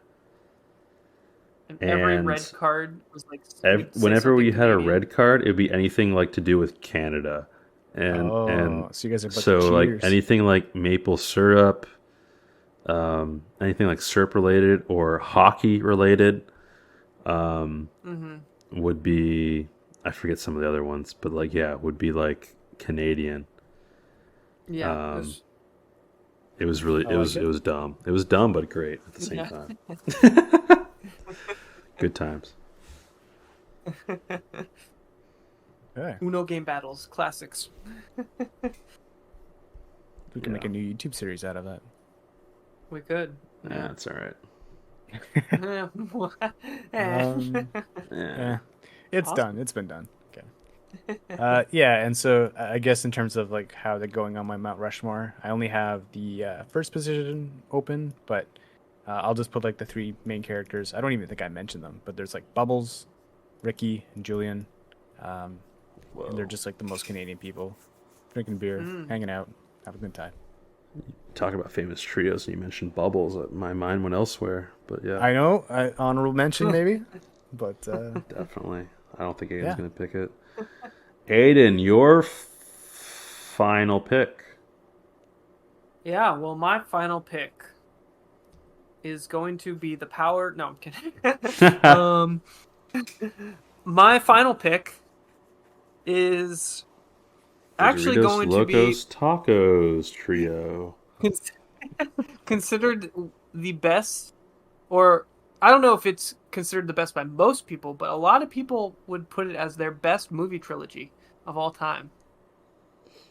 And every And red card was like. Whenever we had a red card, it would be anything like to do with Canada, and so you guys are a bunch so of like cheaters. anything like maple syrup, anything like syrup related or hockey related, would be, I forget some of the other ones, but like would be like Canadian. Yeah. It was really it was dumb. It was dumb but great at the same time. Good times. Yeah. Uno game battles, classics. We can make a new YouTube series out of that. We could. Yeah, it's all right. Yeah. It's done. It's been done. Okay. Yeah, and so I guess in terms of like how they're going on my Mount Rushmore, I only have the first position open, but I'll just put like the three main characters. I don't even think I mentioned them, but there's like Bubbles, Ricky, and Julian. And they're just like the most Canadian people, drinking beer, hanging out, have a good time. Talk about famous trios, and you mentioned Bubbles. My mind went elsewhere, but yeah. I know, honorable mention maybe, but definitely. I don't think Aidan's going to pick it. Aidan, your final pick. Yeah, well, my final pick is going to be the power. No, I'm kidding. My final pick is actually Doritos going Locos to Tacos trio. be considered the best, or I don't know if it's considered the best by most people, but a lot of people would put it as their best movie trilogy of all time.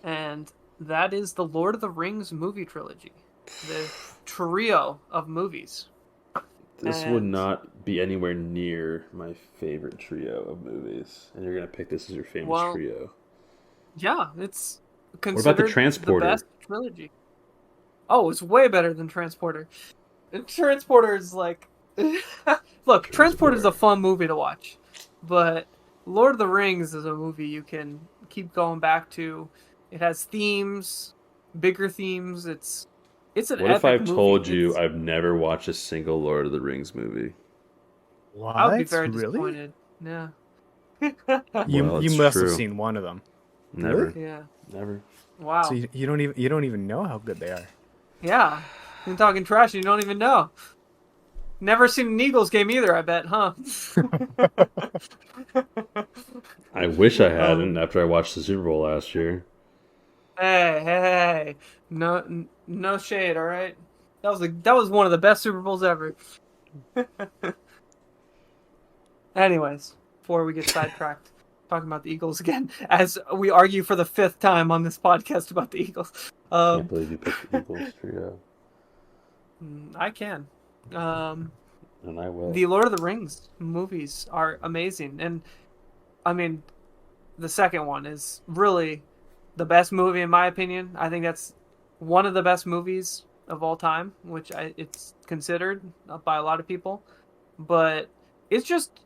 And that is the Lord of the Rings movie trilogy. The trio of movies. This would not be anywhere near my favorite trio of movies. And you're going to pick this as your famous trio. Yeah, it's considered what about the Transporter? The best trilogy. Oh, it's way better than Transporter. Transporter is like... Look, Transporter is a fun movie to watch. But Lord of the Rings is a movie you can keep going back to. It has themes, bigger themes. It's an What if epic I've movie. told you I've never watched a single Lord of the Rings movie? What? I would be very Really? disappointed. Yeah. You it's must have true. seen one of them. Never. Really? Yeah. Never. Wow. So you don't even know how good they are. Yeah. You're talking trash, you don't even know. Never seen an Eagles game either, I bet, huh? I wish I hadn't after I watched the Super Bowl last year. Hey. No shade, all right? That was one of the best Super Bowls ever. Anyways, before we get sidetracked talking about the Eagles again, as we argue for the 5th time on this podcast about the Eagles. Can't believe you picked the Eagles trio. I can. And I will. The Lord of the Rings movies are amazing, and I mean, the second one is really the best movie in my opinion. I think that's one of the best movies of all time, which it's considered by a lot of people. But it's just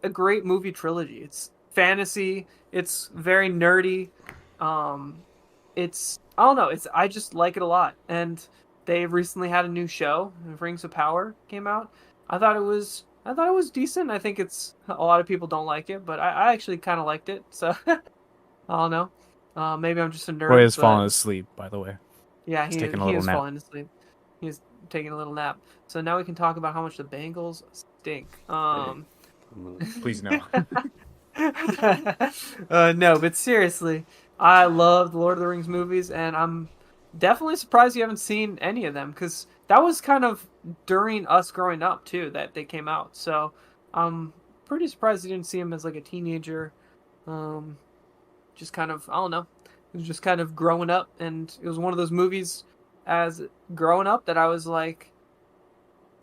a great movie trilogy. It's fantasy. It's very nerdy. It's I don't know. I just like it a lot. And they recently had a new show. Rings of Power came out. I thought it was decent. I think it's a lot of people don't like it, but I actually kind of liked it. So I don't know. Maybe I'm just a nerd. Roy has fallen asleep, by the way. Yeah, He's he taking a little is nap. falling asleep. He's taking a little nap. So now we can talk about how much the Bengals stink. Please no. No, but seriously, I love the Lord of the Rings movies, and I'm definitely surprised you haven't seen any of them, because that was kind of during us growing up too that they came out. So I'm pretty surprised you didn't see them as like a teenager. Just kind of, I don't know. It was just kind of growing up, and it was one of those movies as growing up that I was like,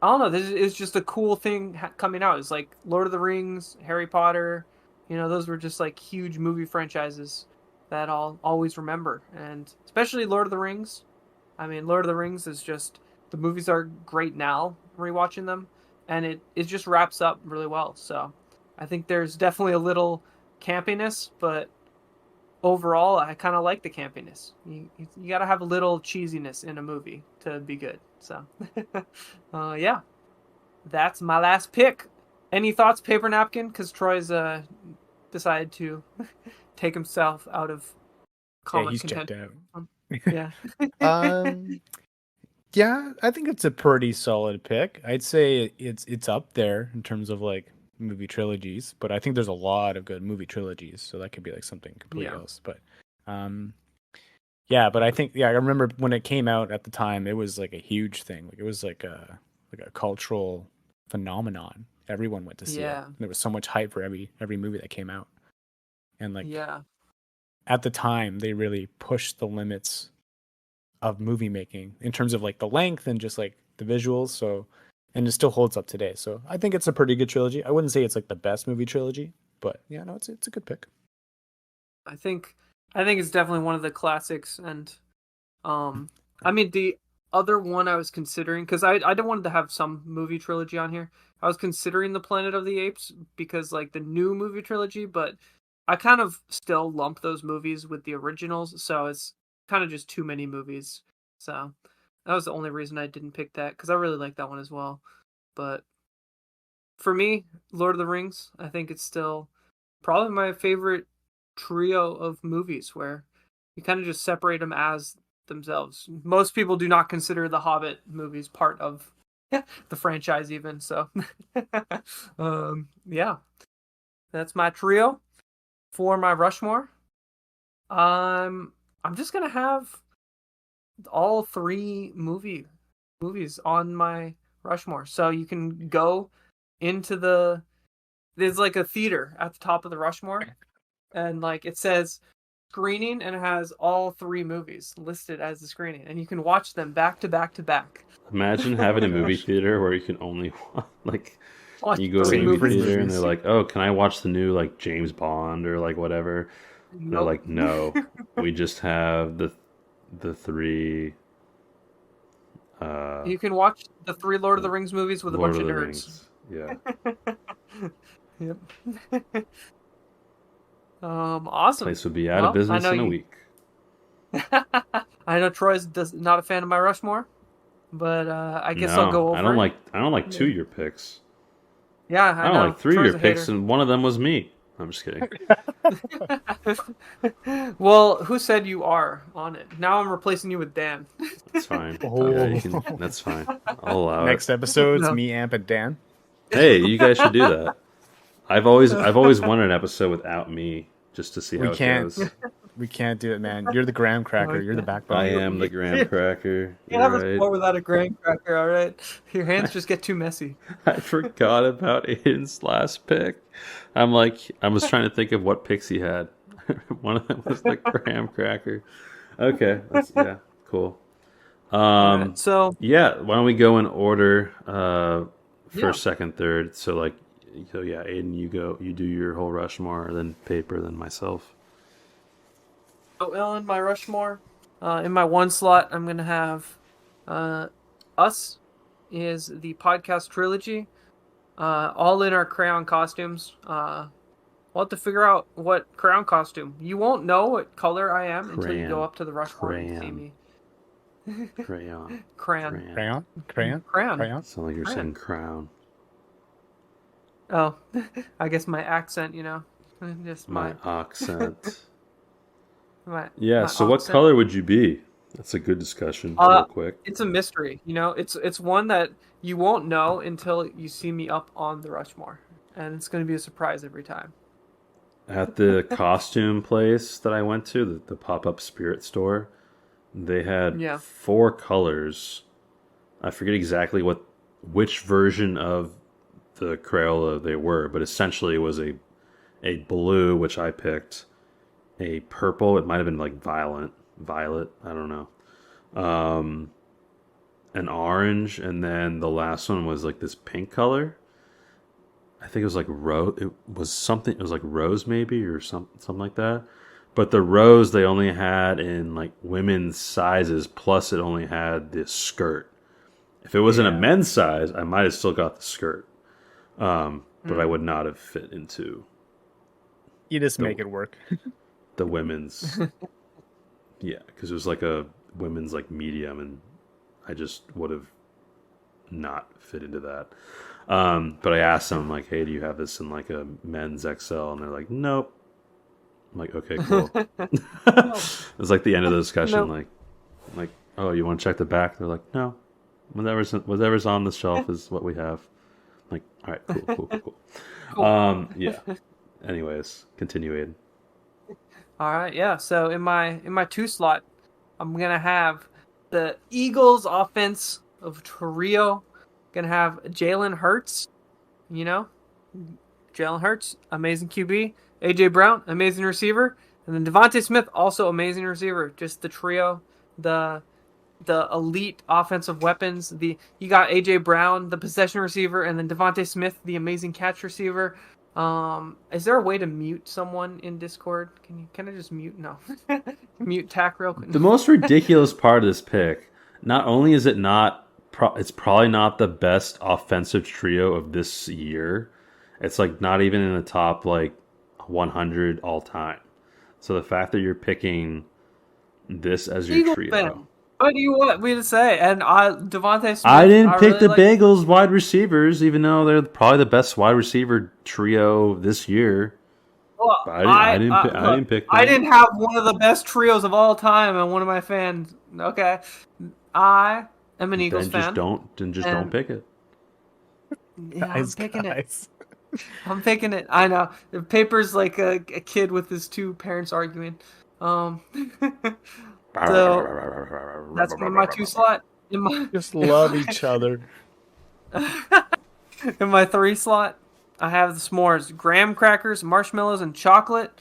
I don't know, this is just a cool thing coming out. It's like Lord of the Rings, Harry Potter, those were just like huge movie franchises that I'll always remember. And especially Lord of the Rings. I mean, Lord of the Rings is just, the movies are great now, rewatching them, and it just wraps up really well. So I think there's definitely a little campiness, but overall, I kind of like the campiness. You got to have a little cheesiness in a movie to be good. So, yeah, that's my last pick. Any thoughts, PaperNapkin? Because Troy's decided to take himself out of comic he's content. checked out. Yeah. Yeah, I think it's a pretty solid pick. I'd say it's up there in terms of like movie trilogies, but I think there's a lot of good movie trilogies, so that could be like something completely else. But but I think I remember when it came out at the time, it was like a huge thing. Like it was like a cultural phenomenon. Everyone went to see it. There was so much hype for every movie that came out. And like at the time they really pushed the limits of movie making in terms of like the length and just like the visuals. So, and it still holds up today. So I think it's a pretty good trilogy. I wouldn't say it's like the best movie trilogy, but yeah, no, it's a good pick. I think it's definitely one of the classics. And I mean, the other one I was considering, because I didn't want to have some movie trilogy on here. I was considering the Planet of the Apes because like the new movie trilogy, but I kind of still lump those movies with the originals, so it's kind of just too many movies. So that was the only reason I didn't pick that, because I really like that one as well. But for me, Lord of the Rings, I think it's still probably my favorite trio of movies, where you kind of just separate them as themselves. Most people do not consider the Hobbit movies part of the franchise even. So yeah, that's my trio. For my Rushmore, I'm just gonna have all 3 movies on my Rushmore. So you can go into there's like a theater at the top of the Rushmore, and like it says screening, and it has all 3 movies listed as the screening, and you can watch them back to back to back. Imagine having a movie theater where you can only watch you go to the 3 movie movies. theater and they're like, "Oh, can I watch the new like James Bond or like whatever?" And they're like, "No, we just have the 3." You can watch the 3 Lord of the Rings movies with a bunch of nerds. Yeah. Yep. Awesome. Place would be out of business in a week. I know Troy's not a fan of my Rushmore, but I guess I'll go over. I don't like 2 of your picks. Yeah, I know. Like 3 Troy's of your picks, and one of them was me. I'm just kidding. Well, who said you are on it? Now I'm replacing you with Dan. That's fine. Yeah, that's fine. I'll allow Next episode, it's me, Amp, and Dan. Hey, you guys should do that. I've always wanted an episode without me, just to see how it goes. We can't do it, man. You're the graham cracker. You're the backbone. I am the graham cracker. You have a You're sport right. without a graham cracker, all right? Your hands just get too messy. I forgot about Aiden's last pick. I was trying to think of what picks he had. One of them was the graham cracker. Okay, yeah, cool. Right, so yeah, why don't we go in order? Yeah. First, second, third. So yeah, Aiden, you do your whole Rushmore, then Paper, then myself. well, in my Rushmore, in my one slot, I'm gonna have Us is the podcast trilogy, all in our crayon costumes. We'll have to figure out what crayon costume. You won't know what color I am until you go Crayon. up to the Rushmore and see me. Crayon. Crayon. Crayon. Sound like you're saying crown. Oh, I guess my accent, just My accent. my Yeah, so what accent. color would you be? That's a good discussion, real quick. It's a mystery, It's one that you won't know until you see me up on the Rushmore, and it's going to be a surprise every time. At the costume place that I went to, the pop-up spirit store, they had 4 colors. I forget exactly which version of the Crayola they were, but essentially it was a blue, which I picked, a purple, it might have been like violet, I don't know, an orange, and then the last one was like this pink color. I think it was like rose. It was like rose maybe, or something like that. But the rose they only had in like women's sizes, plus it only had this skirt. If it was in a men's size, I might have still got the skirt. But I would not have fit into. You just make it work. The women's. Yeah, because it was like a women's like medium, and I just would have not fit into that. But I asked them, like, hey, do you have this in like a men's XL? And they're like, nope. I'm like, okay, cool. It was like the end of the discussion. Nope. Like, oh, you want to check the back? They're like, no. Whatever's on the shelf is what we have. I'm like, all right, cool. Yeah. Anyways, continue, Aiden. All right, yeah. So in my 2 slot, I'm gonna have the Eagles offense of Trio. Gonna have Jalen Hurts, Jalen Hurts, amazing QB. AJ Brown, amazing receiver, and then Devontae Smith, also amazing receiver. Just the trio, the elite offensive weapons. You got AJ Brown, the possession receiver, and then Devontae Smith, the amazing catch receiver. Is there a way to mute someone in Discord? Can I just mute? No. Mute Tack real quick. The most ridiculous part of this pick, not only is it not, it's probably not the best offensive trio of this year. It's like not even in the top like 100 all time. So the fact that you're picking this as your Eagles trio. fan. What do you want me to say? And Devontae Smith. I didn't pick really the Bengals wide receivers, even though they're probably the best wide receiver trio this year. Well, But I didn't pick them. I didn't have one of the best trios of all time, and one of my fans. Okay, I am an Eagles fan. Don't pick it. Yeah, I'm picking it. I'm picking it. I know. The Paper's like a kid with his 2 parents arguing. So that's one of my 2 slot. Just love each other. In my 3 slot, I have the s'mores, graham crackers, marshmallows, and chocolate.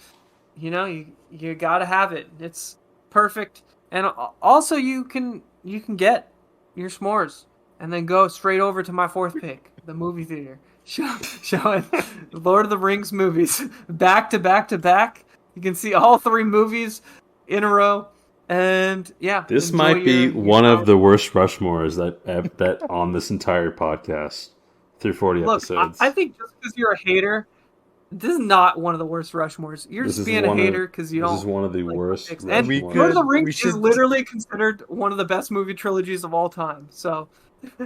You gotta have it. It's perfect. And also you can get your s'mores and then go straight over to my 4th pick, the movie theater. Showing Lord of the Rings movies back to back to back. You can see all 3 movies in a row. And yeah, this might be one of the worst Rushmores that on this entire podcast through 40 episodes. I think just because you're a hater, this is not one of the worst Rushmores. You're just being a hater because you don't. This is one of the worst. And Lord of the Rings is literally considered one of the best movie trilogies of all time. So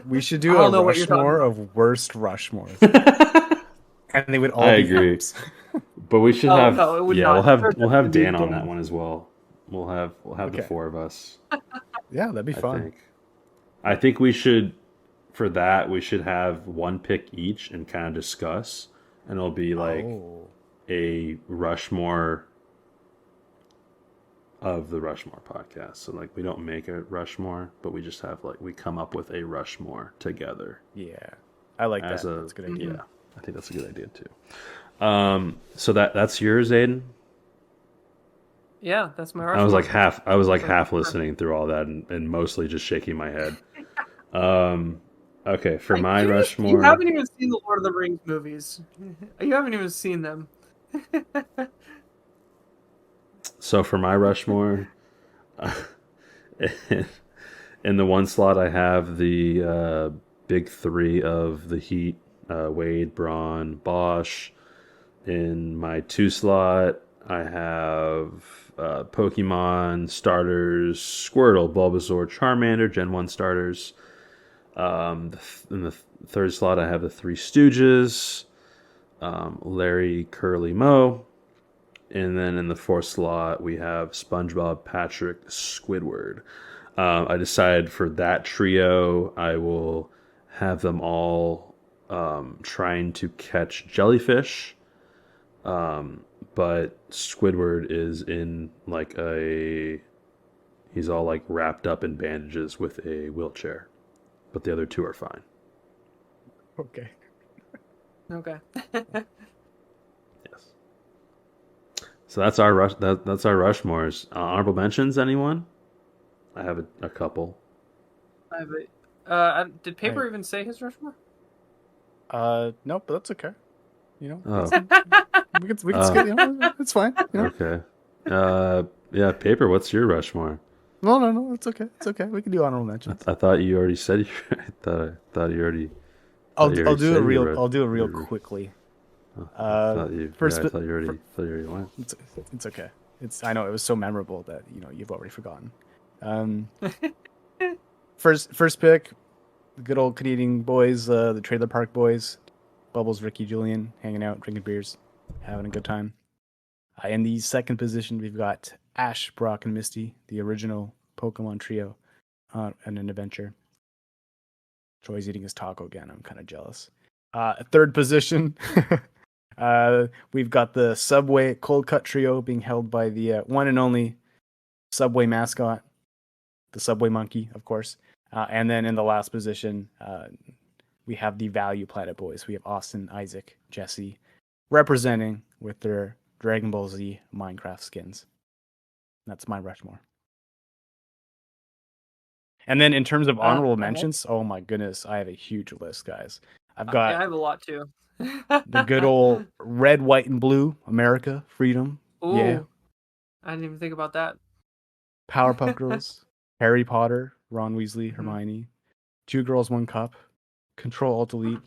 we should do a Rushmore of worst Rushmores, and they would all. I agree, but we should have. No, it would yeah, not. we'll have Dan on that one as well. We'll have the 4 of us. Yeah, that'd be fun. I think we should, for that, we should have 1 pick each and kind of discuss, and it'll be like a Rushmore of the Rushmore podcast. So like we don't make a Rushmore, but we just have like we come up with a Rushmore together. Yeah, I like that. That's a good idea. Yeah, I think that's a good idea too. So that's yours, Aidan. Yeah, that's my Rushmore. I was like half listening through all that and mostly just shaking my head. Okay, for my Rushmore. You haven't even seen the Lord of the Rings movies. You haven't even seen them. So for my Rushmore, in the one slot I have the big three of the Heat, Wade, Braun, Bosch. In my 2 slot, I have Pokemon starters, Squirtle, Bulbasaur, Charmander, Gen 1 starters. In the 3rd slot, I have the 3 Stooges, Larry, Curly, Moe. And then in the 4th slot, we have SpongeBob, Patrick, Squidward. I decided for that trio, I will have them all trying to catch jellyfish. But Squidward is in like he's all like wrapped up in bandages with a wheelchair. But the other 2 are fine. Okay. Okay. Yes. So that's our that's our Rushmores. Honorable mentions, anyone? I have a couple. I have did Paper even say his Rushmore? No, but that's okay. You know, Oh. we can skip. You know, it's fine. You know? Okay. Yeah, Paper. What's your Rushmore? No, it's okay. It's okay. We can do honorable mentions. I thought you already said. I thought you already. I'll do it real quickly. I thought you already went. It's okay. I know it was so memorable that you've already forgotten. First pick, the good old Canadian boys, the Trailer Park Boys, Bubbles, Ricky, Julian, hanging out, drinking beers, having a good time. In the 2nd position, we've got Ash, Brock, and Misty, the original Pokemon trio, on an adventure. Troy's eating his taco again. I'm kind of jealous. 3rd position, we've got the Subway Cold Cut trio being held by the one and only Subway mascot, the Subway Monkey, of course. And then in the last position, we have the Value Planet Boys. We have Austin, Isaac, Jesse, representing with their Dragon Ball Z Minecraft skins. That's my Rushmore. And then in terms of honorable mentions, oh my goodness, I have a huge list, guys. I have a lot too. The good old red, white, and blue, America, freedom. Ooh, yeah. I didn't even think about that. Powerpuff Girls, Harry Potter, Ron Weasley, Hermione, 2 Girls, 1 Cup, Control Alt Delete.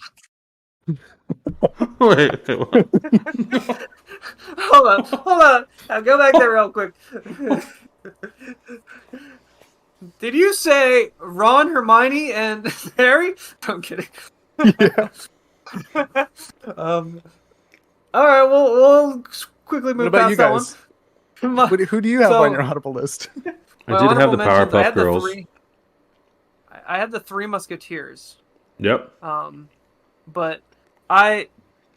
Wait. Hold on. I'll go back there real quick. Did you say Ron, Hermione, and Harry? I'm kidding. Yeah. All right, we'll quickly move past that guys? one. Who do you have on your honorable list? I did have the Powerpuff Girls. I had the 3 Musketeers. Yep. But I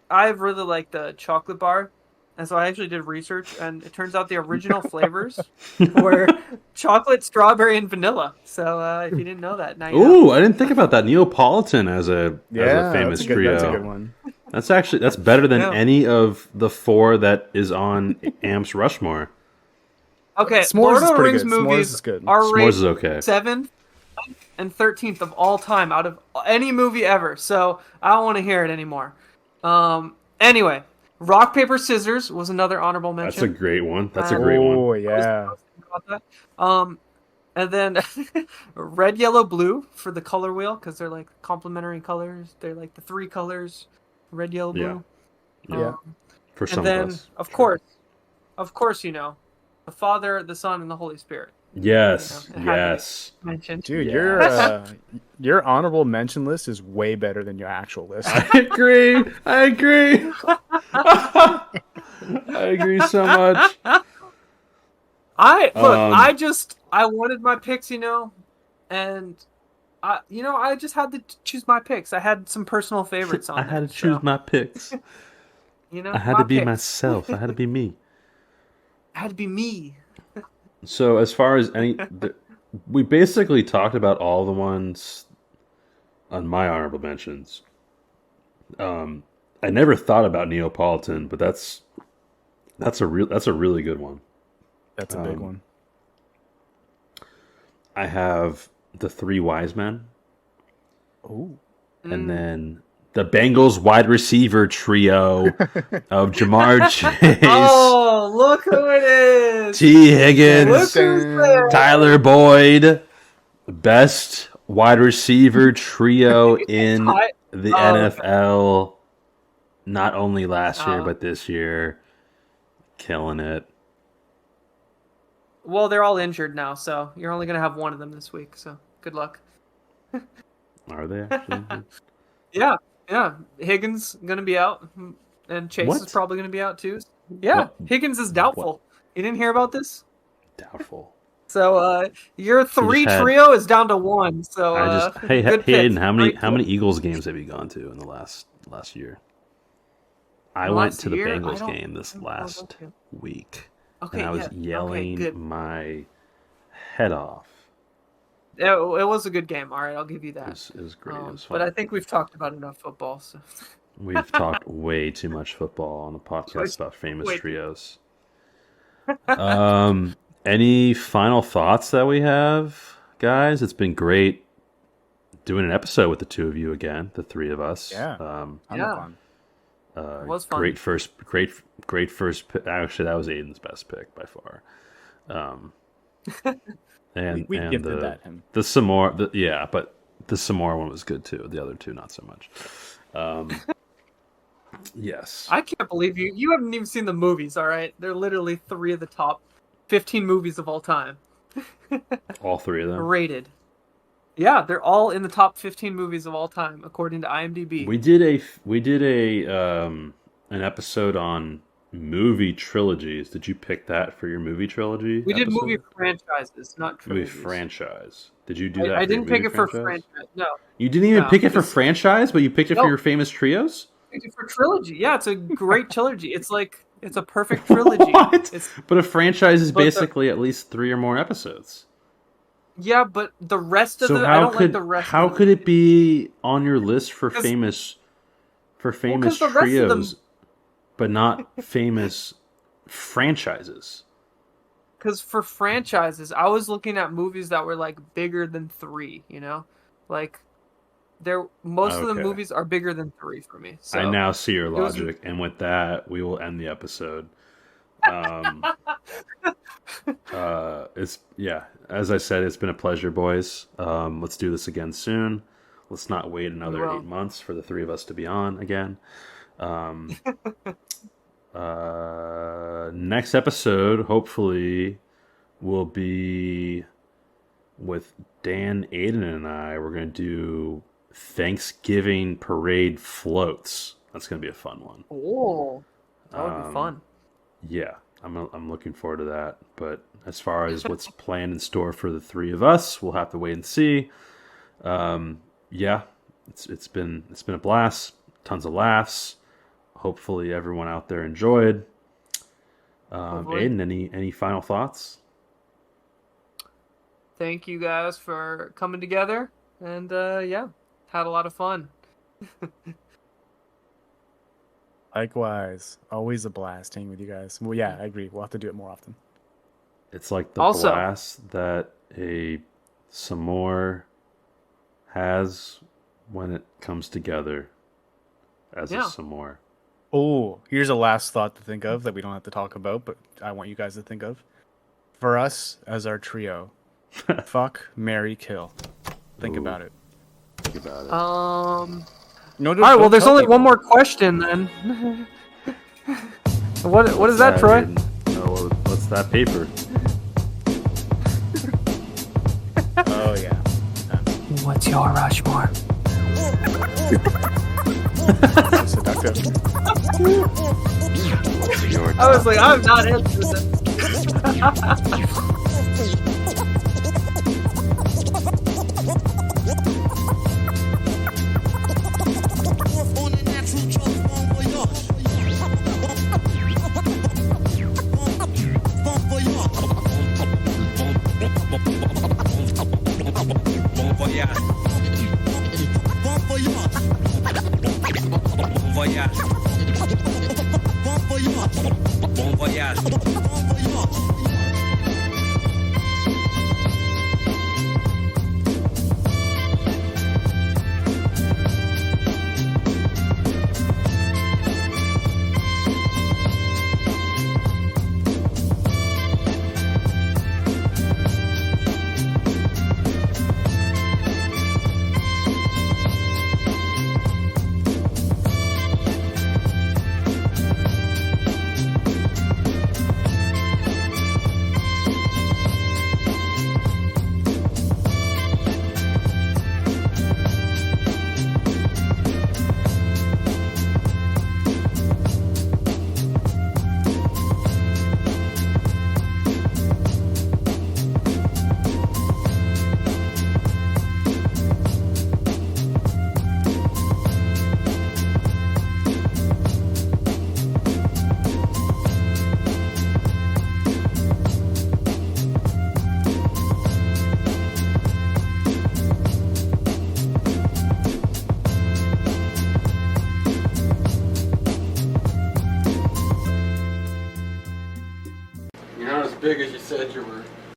really like the chocolate bar, and so I actually did research, and it turns out the original flavors were chocolate, strawberry, and vanilla. So if you didn't know that, now you know. I didn't think about that. Neapolitan as a famous trio. That's a good one. That's better than any of the 4 that is on Amp's Rushmore. Okay, S'mores Lord is of the pretty Rings good. movies S'mores is good. are S'mores rated is okay. 7th and 13th of all time out of any movie ever. So I don't want to hear it anymore. Anyway, Rock, Paper, Scissors was another honorable mention. That's a great one. That's a great one. Oh, yeah. And then Red, Yellow, Blue for the color wheel, because they're like complementary colors. They're like the 3 colors, red, yellow, blue. Yeah. For some and then, of us. of course, the Father, the Son, and the Holy Spirit. Yes. You know, Yes. Mentioned. Dude, Yes. your honorable mention list is way better than your actual list. I agree. I agree so much. I wanted my picks, and I just had to choose my picks. I had some personal favorites on I had to choose my picks. I had to be myself. I had to be me. I had to be me. So as far as we basically talked about all the ones on my honorable mentions. I never thought about Neapolitan, but that's a really good one. That's a big one. I have the Three Wise Men. Oh. And then the Bengals wide receiver trio of Jamar Chase. Oh, look who it is! T. Higgins, Look who's there. Tyler Boyd, best wide receiver trio in the NFL, not only last year, but this year. Killing it. Well, they're all injured now, so you're only going to have one of them this week, so good luck. Are they actually? Yeah. Higgins going to be out, and Chase is probably going to be out too. Yeah, What? Higgins is doubtful. What? You didn't hear about this? Doubtful. So your three had- trio is down to one. So Hey, good pick. Hayden, how many Great Eagles games have you gone to in the last year? I The went last to the year? I Bengals don't- game this last week, Okay, and I was yeah. Okay, yelling good. my head off. It was a good game. All right, I'll give you that. It was great. It was fun. But I think we've talked about enough football. So. We've talked way too much football on the podcast about famous Wait. trios. Any final thoughts that we have, guys? It's been great doing an episode with the two of you again, the three of us. Yeah. Fun. It was fun. Great first pick. Actually, that was Aiden's best pick by far. And we and gifted that him. the Samoa, but the Samoa one was good too. The other two, not so much. Yes. I can't believe you haven't even seen the movies. All right, they're literally 3 of the top 15 movies of all time. All 3 of them. Rated. Yeah, they're all in the top 15 movies of all time according to IMDb. We did an episode on movie trilogies. Did you pick that for your movie trilogy? We did episode? movie franchises, not Movie trilogies. franchise. Did you do that? I for your didn't pick movie it for franchise? franchise. No. You didn't even pick it for franchise, but you picked it for No. your famous trios? I picked it for trilogy. Yeah, it's a great trilogy. It's a perfect trilogy. What? It's, But a franchise is But the- basically at least 3 or more episodes. yeah, but the rest of So I how don't could like the rest. how of could it be on your list for 'Cause- famous the rest of trios, them- but not famous franchises? Because for franchises, I was looking at movies that were like bigger than 3. You know, like most of the Okay. movies are bigger than 3 for me. So I now see your was- logic, and with that, we will end the episode. As I said, it's been a pleasure, boys. Let's do this again soon. Let's not wait another We will. 8 months for the 3 of us to be on again. Next episode, hopefully, will be with Dan, Aidan, and I. We're going to do Thanksgiving parade floats. That's going to be a fun one. Oh, that would be fun. Yeah, I'm looking forward to that. But as far as what's planned in store for the 3 of us, we'll have to wait and see. It's been a blast. Tons of laughs. Hopefully everyone out there enjoyed. Aidan, any final thoughts? Thank you guys for coming together, and had a lot of fun. Likewise, always a blast hanging with you guys. Well, yeah, I agree. We'll have to do it more often. It's like the Also- blast that a Samoa has when it comes together as a Yeah. Samoa. Oh, here's a last thought to think of that we don't have to talk about, but I want you guys to think of. For us as our trio, fuck, marry, kill. Think Ooh. about it. Think about it. No, All right. Well, there's only one more question then. What is that, Troy? Aidan? Oh, what's that paper? Oh yeah. What's your Rushmore? Seductive. I was like, I'm not interested. Bon voyage. Bon voyage. Bon voyage. Bon voyage. You're not as big as you said you were.